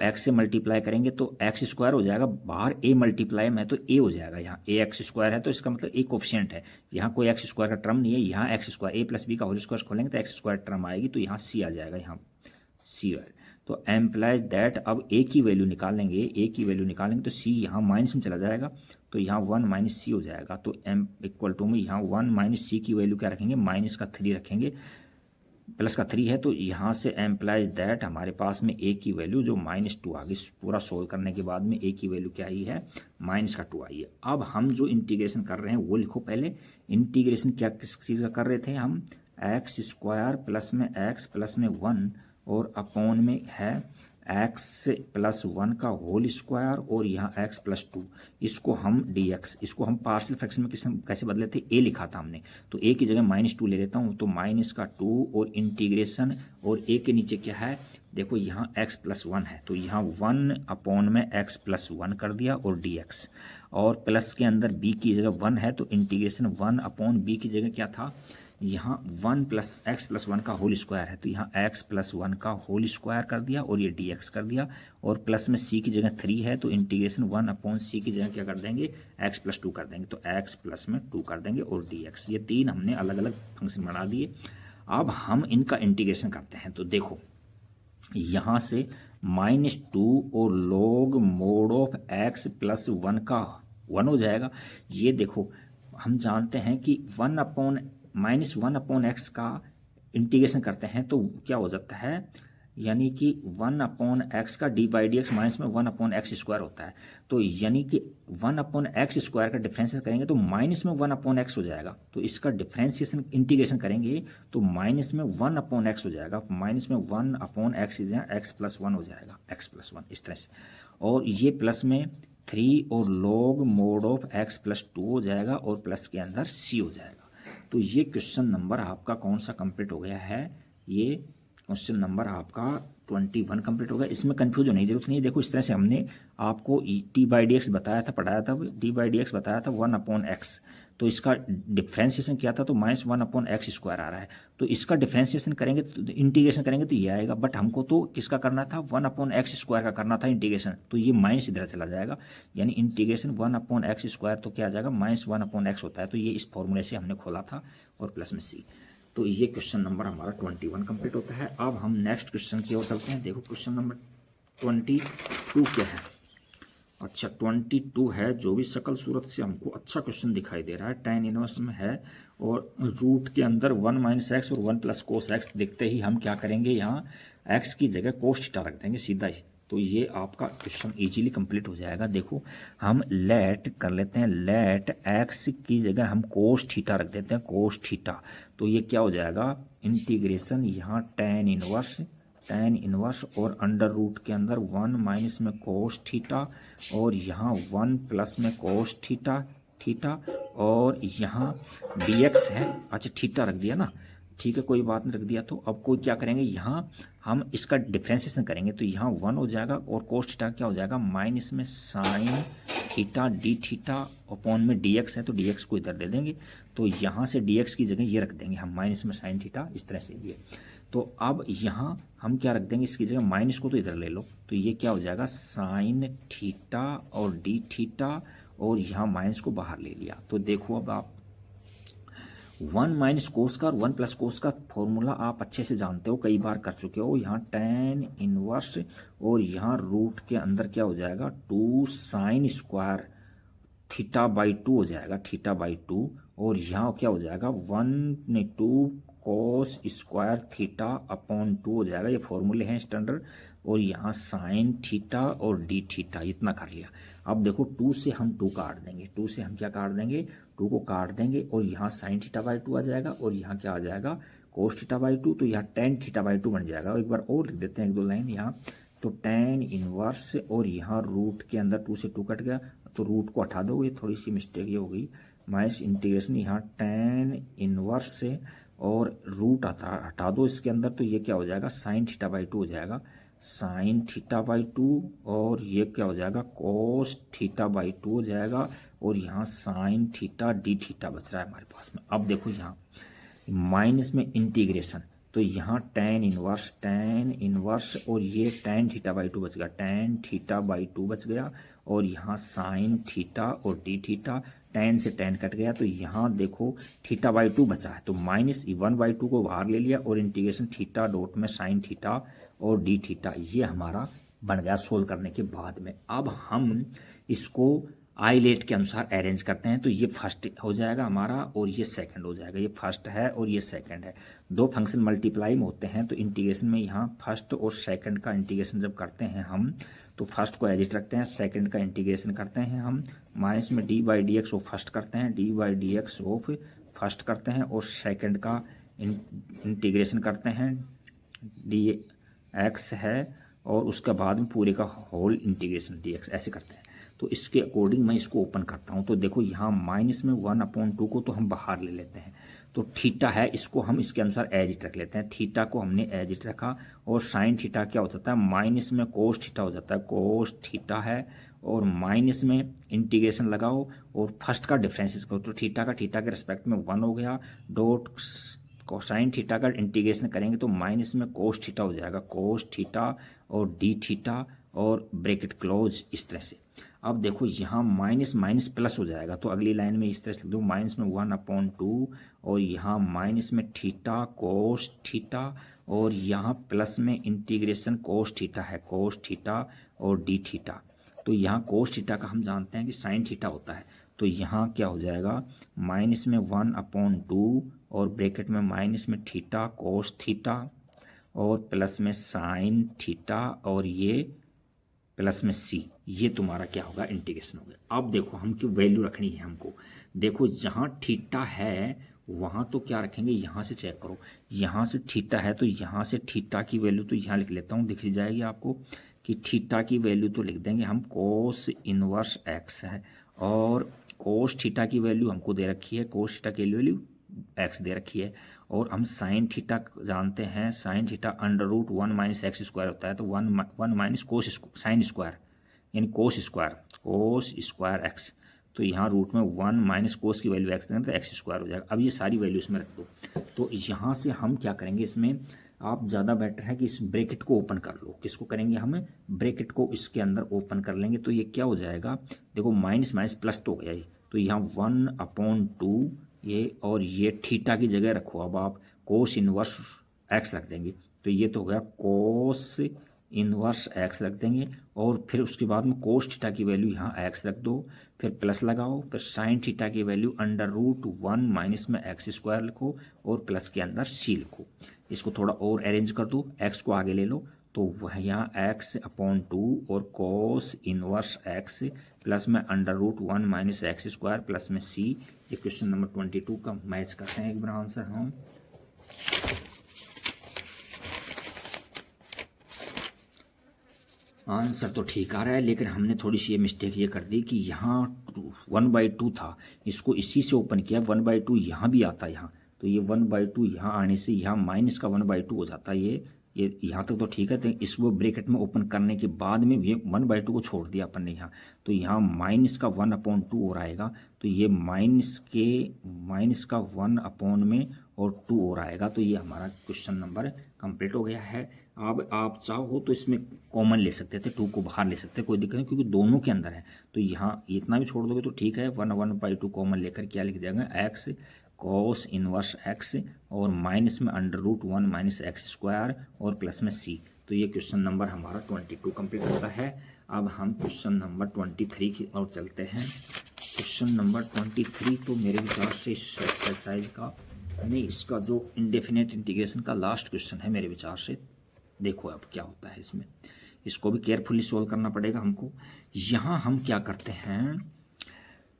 x से मल्टीप्लाई करेंगे तो एक्स स्क्वायर हो जाएगा, बाहर a मल्टीप्लाई में तो a हो जाएगा, यहाँ a एक्स स्क्वायर है तो इसका मतलब a कोफिशिएंट है, यहाँ कोई एक्स स्क्वायर का टर्म नहीं है, यहाँ x square a plus B का होल स्क्वायर खोलेंगे तो एक्स स्क्वायर टर्म आएगी, तो यहाँ c आ जाएगा, यहाँ c। तो एम्प्लाइज दैट अब a की वैल्यू निकालेंगे, तो c यहाँ माइनस में चला जाएगा तो यहाँ 1 माइनस c हो जाएगा। तो m इक्वल टू में यहाँ 1 माइनस c की वैल्यू क्या रखेंगे, माइनस का 3 रखेंगे, प्लस का 3 है तो यहाँ से एम्प्लाइज दैट हमारे पास में a की वैल्यू जो -2 आ गई। पूरा सोल्व करने के बाद में a की वैल्यू क्या आई है, -2 आई है। अब हम जो इंटीग्रेशन कर रहे हैं वो लिखो पहले। इंटीग्रेशन क्या किस चीज़ का कर रहे थे हम, एक्स स्क्वायर प्लस में x प्लस में 1 और अपॉन में है x प्लस 1 का होल स्क्वायर और यहाँ x प्लस 2, इसको हम dx, इसको हम पार्शियल फ्रैक्शन में कैसे बदले थे, a लिखा था हमने, तो a की जगह -2 ले लेता हूँ, तो माइनस का 2 और इंटीग्रेशन, और a के नीचे क्या है, देखो यहाँ x प्लस 1 है तो यहाँ 1 अपॉन में x प्लस 1 कर दिया और dx, और प्लस के अंदर b की जगह 1 है तो इंटीग्रेशन 1 अपॉन b की जगह क्या था, यहाँ 1 प्लस एक्स प्लस 1 का होल स्क्वायर है तो यहाँ x प्लस 1 का होल स्क्वायर कर दिया और ये dx कर दिया, और प्लस में c की जगह 3 है तो इंटीग्रेशन 1 अपॉन c की जगह क्या कर देंगे, x प्लस 2 कर देंगे, तो x प्लस में 2 कर देंगे और dx, ये 3 हमने अलग अलग फंक्शन बना दिए। अब हम इनका इंटीग्रेशन करते हैं, तो देखो यहाँ से -2 और log mode of x plus 1 का 1 हो जाएगा। ये देखो हम जानते हैं कि -1 अपॉन x का इंटीग्रेशन करते हैं तो क्या हो जाता है, यानी कि 1 अपॉन x का d/dx माइनस में 1 अपॉन x स्क्वायर होता है, तो यानी कि 1 अपॉन x स्क्वायर का डिफ्रेंशिएशन करेंगे तो माइनस में 1 अपॉन x हो जाएगा, तो इसका डिफ्रेंशिएशन इंटीग्रेशन करेंगे तो माइनस में 1 अपॉन x हो जाएगा, माइनस में 1 अपॉन x x प्लस 1 हो जाएगा, x प्लस 1 इस तरह से, और ये प्लस में 3 और log mode of x plus 2 हो जाएगा और प्लस के अंदर c हो जाएगा। तो ये क्वेश्चन नंबर आपका कौन सा कंप्लीट हो गया है, ये क्वेश्चन नंबर आपका 21 कंप्लीट हो गया। इसमें कंफ्यूज होने की जरूरत नहीं है, देखो इस तरह से हमने आपको d/dx बताया था, पढ़ाया था, d/dx बताया था 1 अपॉन x, तो इसका डिफ्रेंशिएशन क्या था, तो -1/x² आ रहा है। तो इसका डिफ्रेंशिएशन करेंगे तो इंटीग्रेशन करेंगे तो ये आएगा, बट हमको तो किसका करना था, 1/x² का करना था इंटीग्रेशन, तो ये माइनस इधर चला जाएगा, यानी इंटीग्रेशन 1/x² तो क्या आ जाएगा, -1/x होता है। तो ये इस फॉर्मूले से हमने खोला था, और प्लस में c। तो ये क्वेश्चन नंबर हमारा 21 कंप्लीट होता है। अब हम नेक्स्ट क्वेश्चन की ओर चलते हैं। देखो क्वेश्चन नंबर 22 क्या है। अच्छा 22 है, जो भी शकल सूरत से हमको अच्छा क्वेश्चन दिखाई दे रहा है, tan इनवर्स में है, और रूट के अंदर 1 - x और 1 + cos x दिखते ही हम क्या करेंगे, यहाँ x की जगह cos थीटा रख देंगे सीधा ही। तो ये आपका क्वेश्चन इजीली कंप्लीट हो जाएगा। देखो हम लेट कर लेते हैं, लेट x की जगह हम cos थीटा रख देते हैं, cos थीटा। तो ये क्या हो जाएगा, इंटीग्रेशन यहाँ tan इनवर्स और अंडर रूट के अंदर 1 माइनस में cos थीटा, और यहाँ 1 प्लस में cos थीटा, और यहाँ dx है। अच्छा थीटा रख दिया ना, ठीक है कोई बात नहीं, रख दिया। तो अब कोई क्या करेंगे, यहाँ हम इसका डिफ्रेंशिएशन करेंगे, तो यहाँ 1 हो जाएगा, और cos थीटा क्या हो जाएगा, माइनस में sine theta D theta upon में dx है, तो dx को इधर दे देंगे। तो यहाँ से dx की जगह ये रख देंगे हम, माइनस में साइन थीटा, इस तरह से ये। तो अब यहाँ हम क्या रख देंगे, इसकी जगह माइनस को तो इधर ले लो, तो ये क्या हो जाएगा, साइन थीटा और डी थीटा, और यहाँ माइनस को बाहर ले लिया। तो देखो अब आप 1 - cos का और 1 + cos का फॉर्मूला आप अच्छे से जानते हो, कई बार कर चुके हो। यहाँ tan इनवर्स और यहाँ रूट के अंदर क्या हो जाएगा, 2 sin² θ/2 हो जाएगा, θ/2, और यहाँ क्या हो जाएगा, 1/2 cos² θ/2 हो जाएगा। ये फॉर्मूले हैं स्टैंडर्ड। और यहाँ साइन थीटा और डी थीटा, इतना कर लिया। अब देखो 2 से हम 2 काट देंगे, 2 से हम क्या काट देंगे, 2 को काट देंगे, और यहाँ साइन θ/2 आ जाएगा, और यहाँ क्या आ जाएगा, cos θ/2। तो यहाँ tan θ/2 बन जाएगा। एक बार और लिख देते हैं, 1-2 लाइन यहाँ। तो tan इनवर्स, और यहाँ रूट के अंदर 2 से 2 कट गया, तो रूट को हटा दो, ये थोड़ी सी मिस्टेक ये हो गई, माइनस इंटीग्रेशन यहाँ tan इनवर्स से, और रूट हटा दो इसके अंदर, तो ये क्या हो जाएगा, साइन θ/2 हो जाएगा, साइन θ/2, और ये क्या हो जाएगा, cos θ/2 हो जाएगा, और यहाँ साइन थीटा डी थीटा बच रहा है हमारे पास में। अब देखो यहाँ माइनस में इंटीग्रेशन, तो यहाँ tan इनवर्स और ये tan θ/2 बच गया, tan θ/2 बच गया, और यहाँ साइन थीटा और डी थीटा, tan से tan कट गया, तो यहाँ देखो θ/2 बचा है, तो -1/2 को बाहर ले लिया, और इंटीग्रेशन थीटा डॉट में साइन थीटा और डी थीटा, ये हमारा बन गया सोल्व करने के बाद में। अब हम इसको आइलेट के अनुसार अरेंज करते हैं, तो ये फर्स्ट हो जाएगा हमारा, और ये सेकंड हो जाएगा। ये फर्स्ट है और ये सेकंड है, दो फंक्शन मल्टीप्लाई में होते हैं, तो इंटीग्रेशन में यहाँ फर्स्ट और सेकंड का इंटीग्रेशन जब करते हैं हम, तो फर्स्ट को एज इट रखते हैं, सेकंड का इंटीग्रेशन करते हैं हम, माइनस में d/dx ऑफ फर्स्ट करते हैं, d/dx ऑफ फर्स्ट करते हैं, और सेकंड का इंटीग्रेशन करते हैं, dx है, और उसके बाद में पूरे का होल इंटीग्रेशन dx, ऐसे करते हैं। तो इसके अकॉर्डिंग मैं इसको ओपन करता हूं, तो देखो यहाँ माइनस में 1/2 को तो हम बाहर ले लेते हैं, तो थीटा है, इसको हम इसके अनुसार एज इट रख लेते हैं, थीटा को हमने एज इट रखा, और साइन थीटा क्या हो जाता है, माइनस में cos थीटा हो जाता है, cos थीटा है, और माइनस में इंटीग्रेशन लगाओ, और फर्स्ट का डिफरेंस करो, तो थीटा के रिस्पेक्ट में 1 हो गया, डॉट साइन थीटा का इंटीग्रेशन करेंगे तो माइनस में cos थीटा हो जाएगा, cos थीटा और डी थीटा, और ब्रैकेट क्लोज, इस तरह से। अब देखो यहाँ माइनस माइनस प्लस हो जाएगा, तो अगली लाइन में इस तरह से लिख दो, माइनस में 1/2, और यहाँ माइनस में थीटा cos थीटा, और यहाँ प्लस में इंटीग्रेशन cos थीटा है, cos थीटा और डी थीटा। तो यहाँ cos थीटा का हम जानते हैं कि साइन थीटा होता है, तो यहाँ क्या हो जाएगा, माइनस में 1/2, और ब्रैकेट में माइनस में थीटा cos थीटा, और प्लस में साइन थीटा, और ये प्लस में c, ये तुम्हारा क्या होगा, इंटीग्रेशन हो गया। अब देखो हम की वैल्यू रखनी है हमको, देखो जहाँ थीटा है वहाँ तो क्या रखेंगे, यहाँ से चेक करो, यहाँ से थीटा है, तो यहाँ से थीटा की वैल्यू तो यहाँ लिख लेता हूँ, दिख जाएगी आपको कि थीटा की वैल्यू तो लिख देंगे हम cos इनवर्स x है, और cos थीटा की वैल्यू हमको दे रखी है, cos थीटा की वैल्यू x दे रखी है, और हम साइन थीटा जानते हैं, साइन थीटा √1 - x² होता है, तो 1 - cos साइन स्क्वायर, यानी cos स्क्वायर x, तो यहाँ रूट में 1 माइनस कोस की वैल्यू एक्स देंगे तो एक्स स्क्वायर हो जाएगा। अब ये सारी वैल्यू इसमें रख दो। तो यहाँ से हम क्या करेंगे, इसमें आप ज़्यादा बेटर है कि इस ब्रैकेट को ओपन कर लो। किसको करेंगे हम, ब्रैकेट को इसके अंदर ओपन कर लेंगे। तो ये क्या हो जाएगा, देखो माइनस माइनस प्लस तो हो गया ये, तो यहाँ 1/2 ये, और ये थीटा की जगह रखो। अब आप कोस इनवर्स एक्स रख देंगे, तो ये तो हो गया कोस इनवर्स एक्स रख देंगे, और फिर उसके बाद में कोस थीटा की वैल्यू यहाँ एक्स रख दो, फिर प्लस लगाओ, फिर साइन थीटा की वैल्यू √1 माइनस में एक्स स्क्वायर लिखो, और प्लस के अंदर सी लिखो। इसको थोड़ा और अरेंज कर दो, एक्स को आगे ले लो, तो वह यहाँ x/2 और कोस इनवर्स एक्स प्लस में √1 माइनस एक्स स्क्वायर प्लस में सी। ये क्वेश्चन नंबर 22 का मैच करते हैं एक बार आंसर हम। आंसर तो ठीक आ रहा है, लेकिन हमने थोड़ी सी ये मिस्टेक ये कर दी कि यहाँ 1/2 था, इसको इसी से ओपन किया, 1/2 यहाँ भी आता है यहाँ, तो ये 1/2 यहाँ आने से यहाँ माइनस का 1/2 हो जाता है। ये यहाँ तक तो ठीक है, तो इसको ब्रैकेट में ओपन करने के बाद में ये 1/2 को छोड़ दिया अपन ने यहाँ, तो यहाँ माइनस का 1/2 और आएगा, तो ये माइनस का 1 में और 2 और आएगा। तो ये हमारा क्वेश्चन नंबर कंप्लीट हो गया है। अब आप चाहो तो इसमें कॉमन ले सकते थे, 2 को बाहर ले सकते, कोई दिक्कत नहीं, क्योंकि दोनों के अंदर है। तो यहाँ इतना भी छोड़ दोगे तो ठीक है, 1/2 कॉमन लेकर क्या लिख देंगे, एक्स कोस इनवर्स एक्स, और माइनस में √1 माइनस एक्स स्क्वायर, और प्लस में सी। तो ये क्वेश्चन नंबर हमारा 22 कंप्लीट होता है। अब हम क्वेश्चन नंबर 23 की ओर चलते हैं। क्वेश्चन नंबर 23 तो मेरे विचार से इस एक्सरसाइज का नहीं, इसका जो इंडेफिनेट इंटीग्रेशन का लास्ट क्वेश्चन है मेरे विचार से। देखो अब क्या होता है इसमें, इसको भी केयरफुली सोल्व करना पड़ेगा हमको। यहाँ हम क्या करते हैं,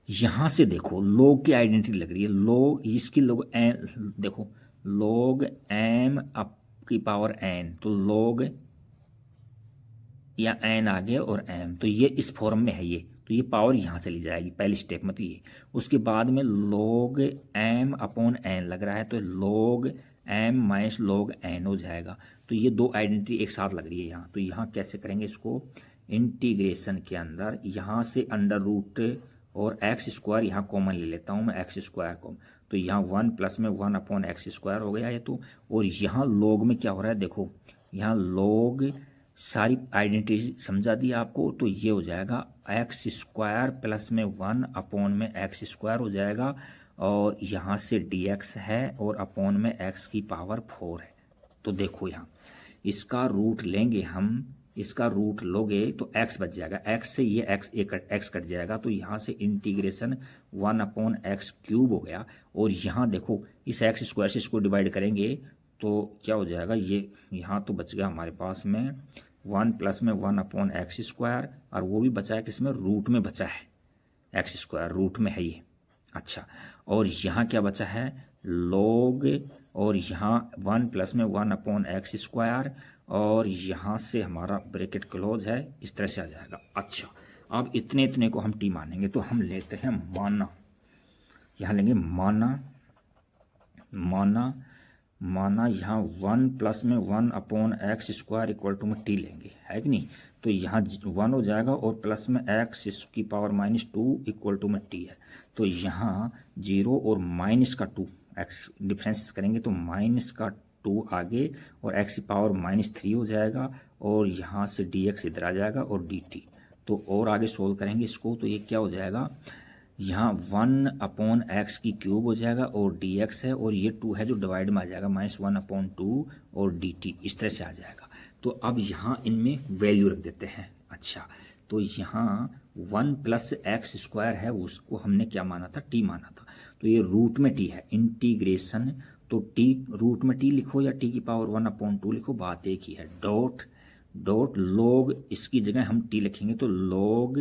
यहाँ से देखो लॉग की आइडेंटिटी लग रही है, लॉग इसकी लॉग एम, देखो लॉग m अप की पावर n, तो लॉग या n आ गया और m, तो ये इस फॉर्म में है ये, तो ये पावर यहाँ चली जाएगी पहली स्टेप में, तो ये उसके बाद में log m/n लग रहा है, तो log m minus log n हो जाएगा। तो ये दो आइडेंटिटी एक साथ लग रही है यहाँ, तो यहाँ कैसे करेंगे इसको, इंटीग्रेशन के अंदर यहाँ से √ और एक्स स्क्वायर यहाँ कॉमन ले लेता हूँ मैं, एक्स स्क्वायर को, तो यहाँ 1 प्लस में 1/x² हो गया ये तो, और यहाँ log में क्या हो रहा है, देखो यहाँ log सारी आइडेंटिटी समझा दी आपको, तो ये हो जाएगा x² प्लस में 1/x² हो जाएगा, और यहाँ से dx है और अपॉन में x की पावर 4 है। तो देखो यहाँ इसका रूट लेंगे हम, इसका रूट लोगे तो x बच जाएगा, x से ये x कट जाएगा, तो यहाँ से इंटीग्रेशन 1/x³ हो गया, और यहाँ देखो इस x² से इसको डिवाइड करेंगे तो क्या हो जाएगा, ये यहाँ तो बच गया हमारे पास में 1 प्लस में 1/x², और वो भी बचा है किसमें, रूट में बचा है, x² रूट में है ये। अच्छा, और यहाँ क्या बचा है, log, और यहाँ 1 प्लस में 1/x², और यहाँ से हमारा ब्रैकेट क्लोज है, इस तरह से आ जाएगा। अच्छा, अब इतने को हम t मानेंगे, तो हम लेते हैं माना, यहाँ लेंगे माना यहाँ 1 प्लस में 1/x² इक्वल टू में t लेंगे, है कि नहीं, तो यहाँ 1 हो जाएगा, और प्लस में x की पावर -2 इक्वल टू में t है, तो यहाँ 0 और माइनस का 2 x डिफरेंस करेंगे तो माइनस का 2 आगे, और x की पावर -3 हो जाएगा, और यहाँ से dx इधर आ जाएगा, और dt, तो और आगे सोल्व करेंगे इसको, तो ये क्या हो जाएगा, यहाँ 1/x³ हो जाएगा, और dx है, और ये 2 है जो डिवाइड में आ जाएगा, -1/2 और dt, इस तरह से आ जाएगा। तो अब यहाँ इनमें वैल्यू रख देते हैं। अच्छा, तो यहाँ 1 प्लस x² है, उसको हमने क्या माना था, t माना था, तो ये रूट में t है, इंटीग्रेशन, तो t रूट में t लिखो या t की पावर 1/2 लिखो, बात एक ही है, डॉट log, इसकी जगह हम t लिखेंगे, तो log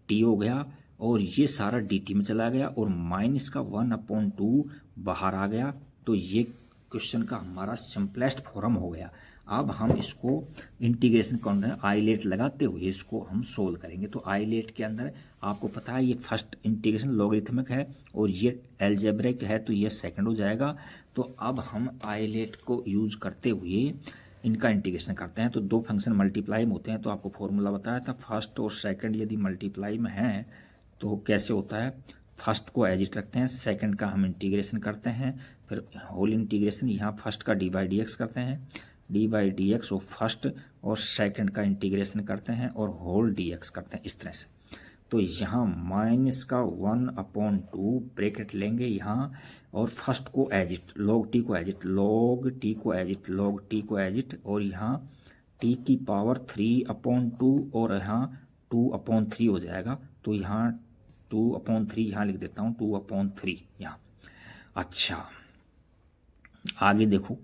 t हो गया, और ये सारा dt में चला गया, और माइनस का 1/2 बाहर आ गया, तो ये क्वेश्चन का हमारा सिंपलेस्ट फॉर्म हो गया। अब हम इसको इंटीग्रेशन काउंटर आइलेट लगाते हुए इसको हम सोल्व करेंगे। तो आइलेट के अंदर आपको पता है ये फर्स्ट इंटीग्रेशन लॉगरिथमिक है, और ये अलजेब्रिक है, तो ये सेकंड हो जाएगा। तो अब हम आइलेट को यूज करते हुए इनका इंटीग्रेशन करते हैं। तो दो फंक्शन मल्टीप्लाई में होते हैं, तो आपको फॉर्मूला बताया था, फर्स्ट और सेकंड यदि मल्टीप्लाई में है तो कैसे होता है, फर्स्ट को एज इट रखते हैं, सेकंड का हम इंटीग्रेशन करते हैं, फिर होल इंटीग्रेशन, यहाँ फर्स्ट का डी बाई डी एक्स करते हैं, डी बाई डी एक्स और फर्स्ट और सेकंड का इंटीग्रेशन करते हैं और होल डी एक्स करते हैं इस तरह से। तो यहाँ माइनस का 1/2 ब्रैकेट लेंगे यहाँ, और फर्स्ट को एज इट, लॉग टी को एज इट, लॉग टी को एज इट, लॉग टी को एज इट, और यहाँ टी की पावर 3/2 और यहाँ 2/3 हो जाएगा। तो यहाँ 2/3 यहाँ लिख देता हूँ, 2/3 यहाँ। अच्छा आगे देखो,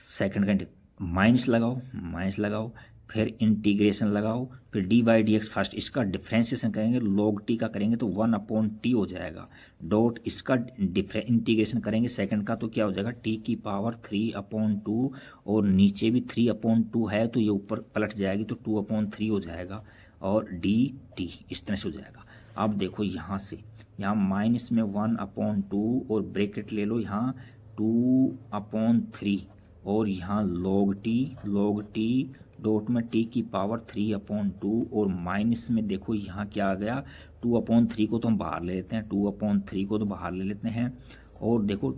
सेकंड का माइनस लगाओ, माइनस लगाओ, फिर इंटीग्रेशन लगाओ, फिर D by D x first इसका डिफ्रेंसिएशन करेंगे, लॉग टी का करेंगे तो 1/t हो जाएगा, डॉट इसका इंटीग्रेशन करेंगे सेकंड का तो क्या हो जाएगा, टी की पावर 3/2 और नीचे भी 3/2 है तो ये ऊपर पलट जाएगी तो 2/3 हो जाएगा, और डी टी इस तरह से हो जाएगा। अब देखो यहाँ से, यहाँ माइनस में 1/2 और ब्रैकेट ले लो यहाँ 2/3 और यहाँ log t डॉट में t की पावर 3/2 और माइनस में देखो यहाँ क्या आ गया, 2/3 को तो हम बाहर ले लेते हैं, 2/3 को तो बाहर ले लेते हैं, और देखो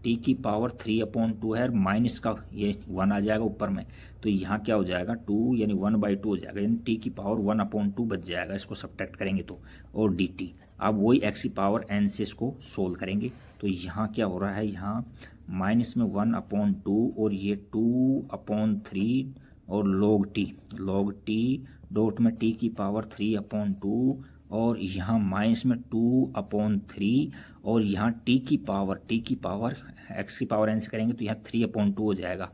t की पावर 3/2 है, माइनस का ये 1 आ जाएगा ऊपर में, तो यहाँ क्या हो जाएगा 2 यानी 1/2 हो जाएगा, यानी t की पावर 1/2 बच जाएगा इसको सब्ट्रैक्ट करेंगे तो, और dt। अब वही x की पावर n से इसको सोल्व करेंगे तो यहाँ क्या हो रहा है, यहाँ माइनस में 1/2 और ये 2/3 और log t डॉट में t की पावर 3/2 और यहाँ माइनस में 2/3 और यहाँ t की पावर x की पावर n से करेंगे तो यहाँ 3/2 हो जाएगा,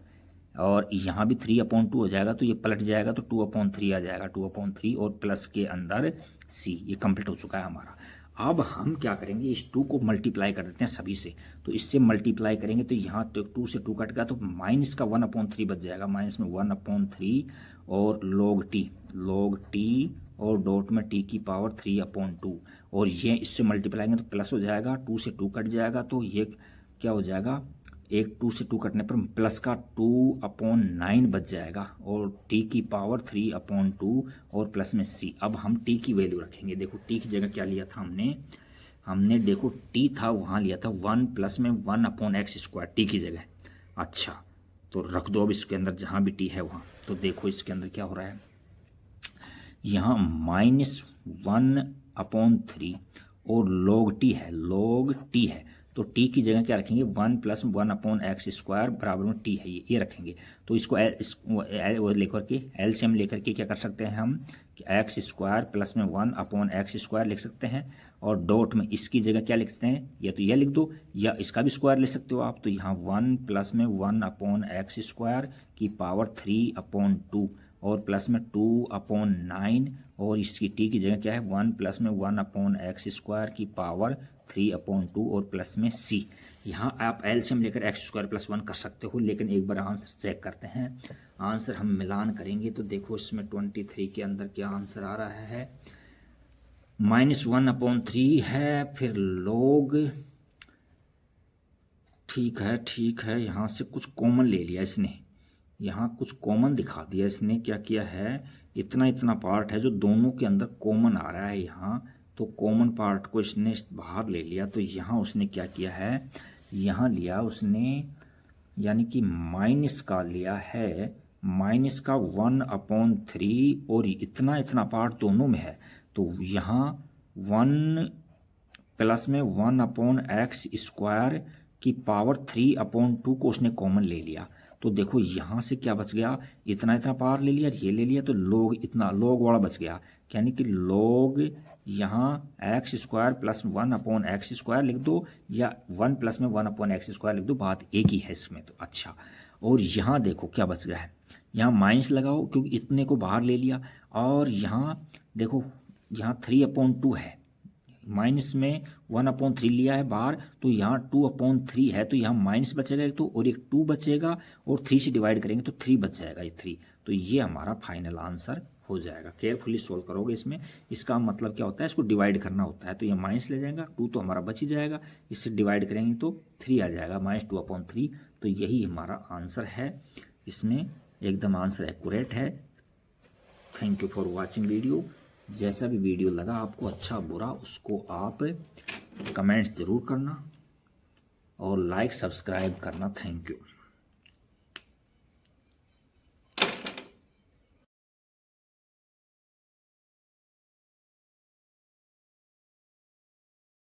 और यहाँ भी 3/2 हो जाएगा तो ये पलट जाएगा तो 2/3 आ जाएगा, 2/3 और प्लस के अंदर c, ये कंप्लीट हो चुका है हमारा। अब हम क्या करेंगे, इस 2 को मल्टीप्लाई कर देते हैं सभी से, तो इससे मल्टीप्लाई करेंगे तो यहाँ तो 2 से 2 कट गया तो माइनस का 1/3 बच जाएगा, माइनस में 1/3 और log t और डॉट में t की पावर 3/2 और ये इससे मल्टीप्लाई करेंगे तो प्लस हो जाएगा, 2 से 2 कट जाएगा तो ये क्या हो जाएगा, एक 2 से 2 कटने पर प्लस का 2/9 बच जाएगा, और t की पावर 3/2 और प्लस में c। अब हम t की वैल्यू रखेंगे, देखो t की जगह क्या लिया था हमने देखो t था वहाँ लिया था 1 प्लस में 1/x² t की जगह। अच्छा तो रख दो अब इसके अंदर जहाँ भी t है वहाँ, तो देखो इसके अंदर क्या हो रहा है, यहाँ -1/3 और log t है तो t की जगह क्या रखेंगे, 1 प्लस 1/x² बराबर में t है ये रखेंगे। तो इसको लेकर के एलसीएम लेकर के क्या कर सकते हैं हम, कि x² प्लस में 1/x² लिख सकते हैं, और डॉट में इसकी जगह क्या लिख सकते हैं, या तो यह लिख दो या इसका भी स्क्वायर ले सकते हो आप, तो यहाँ 1 प्लस में 1/x² की पावर 3/2 और प्लस में 2/9 और इसकी t की जगह क्या है, 1 प्लस में 1/x² की पावर 3/2 और प्लस में c। यहाँ आप एलसीएम लेकर x² + 1 कर सकते हो, लेकिन एक बार आंसर चेक करते हैं। आंसर हम मिलान करेंगे तो देखो इसमें 23 के अंदर क्या आंसर आ रहा है, -1/3 है, फिर log, ठीक है, यहाँ से कुछ कॉमन ले लिया इसने, यहाँ कुछ कॉमन दिखा दिया इसने, क्या किया है, इतना पार्ट है जो दोनों के अंदर कॉमन आ रहा है यहाँ, तो कॉमन पार्ट को इसने बाहर ले लिया, तो यहाँ उसने क्या किया है, यहाँ लिया उसने यानी कि माइनस का लिया है, माइनस का 1/3 और इतना पार्ट दोनों में है, तो यहाँ 1 प्लस में 1/x² की पावर 3/2 को उसने कॉमन ले लिया, तो देखो यहाँ से क्या बच गया, इतना पावर ले लिया, ये ले लिया, तो log वाला बच गया, यानी कि log यहाँ x² प्लस 1/x² लिख दो या 1 प्लस में 1/x² लिख दो, बात एक ही है इसमें। तो अच्छा, और यहाँ देखो क्या बच गया है, यहाँ माइनस लगाओ क्योंकि इतने को बाहर ले लिया, और यहाँ देखो यहाँ 3/2 है, माइनस में 1/3 लिया है बाहर, तो यहाँ 2/3 है, तो यहाँ माइनस बचेगा एक तो, और एक 2 बचेगा, और 3 से डिवाइड करेंगे तो 3 बच जाएगा, ये 3, तो ये हमारा फाइनल आंसर हो जाएगा। केयरफुली सोल्व करोगे इसमें, इसका मतलब क्या होता है, इसको डिवाइड करना होता है, तो ये माइनस ले जाएगा, 2 तो हमारा बच ही जाएगा, इससे डिवाइड करेंगे तो 3 आ जाएगा, -2/3, तो यही हमारा आंसर है, इसमें एकदम आंसर एक्यूरेट है। Thank you for watching video. जैसा भी वीडियो लगा आपको, अच्छा बुरा, उसको आप कमेंट्स ज़रूर करना और लाइक सब्सक्राइब करना। Thank you.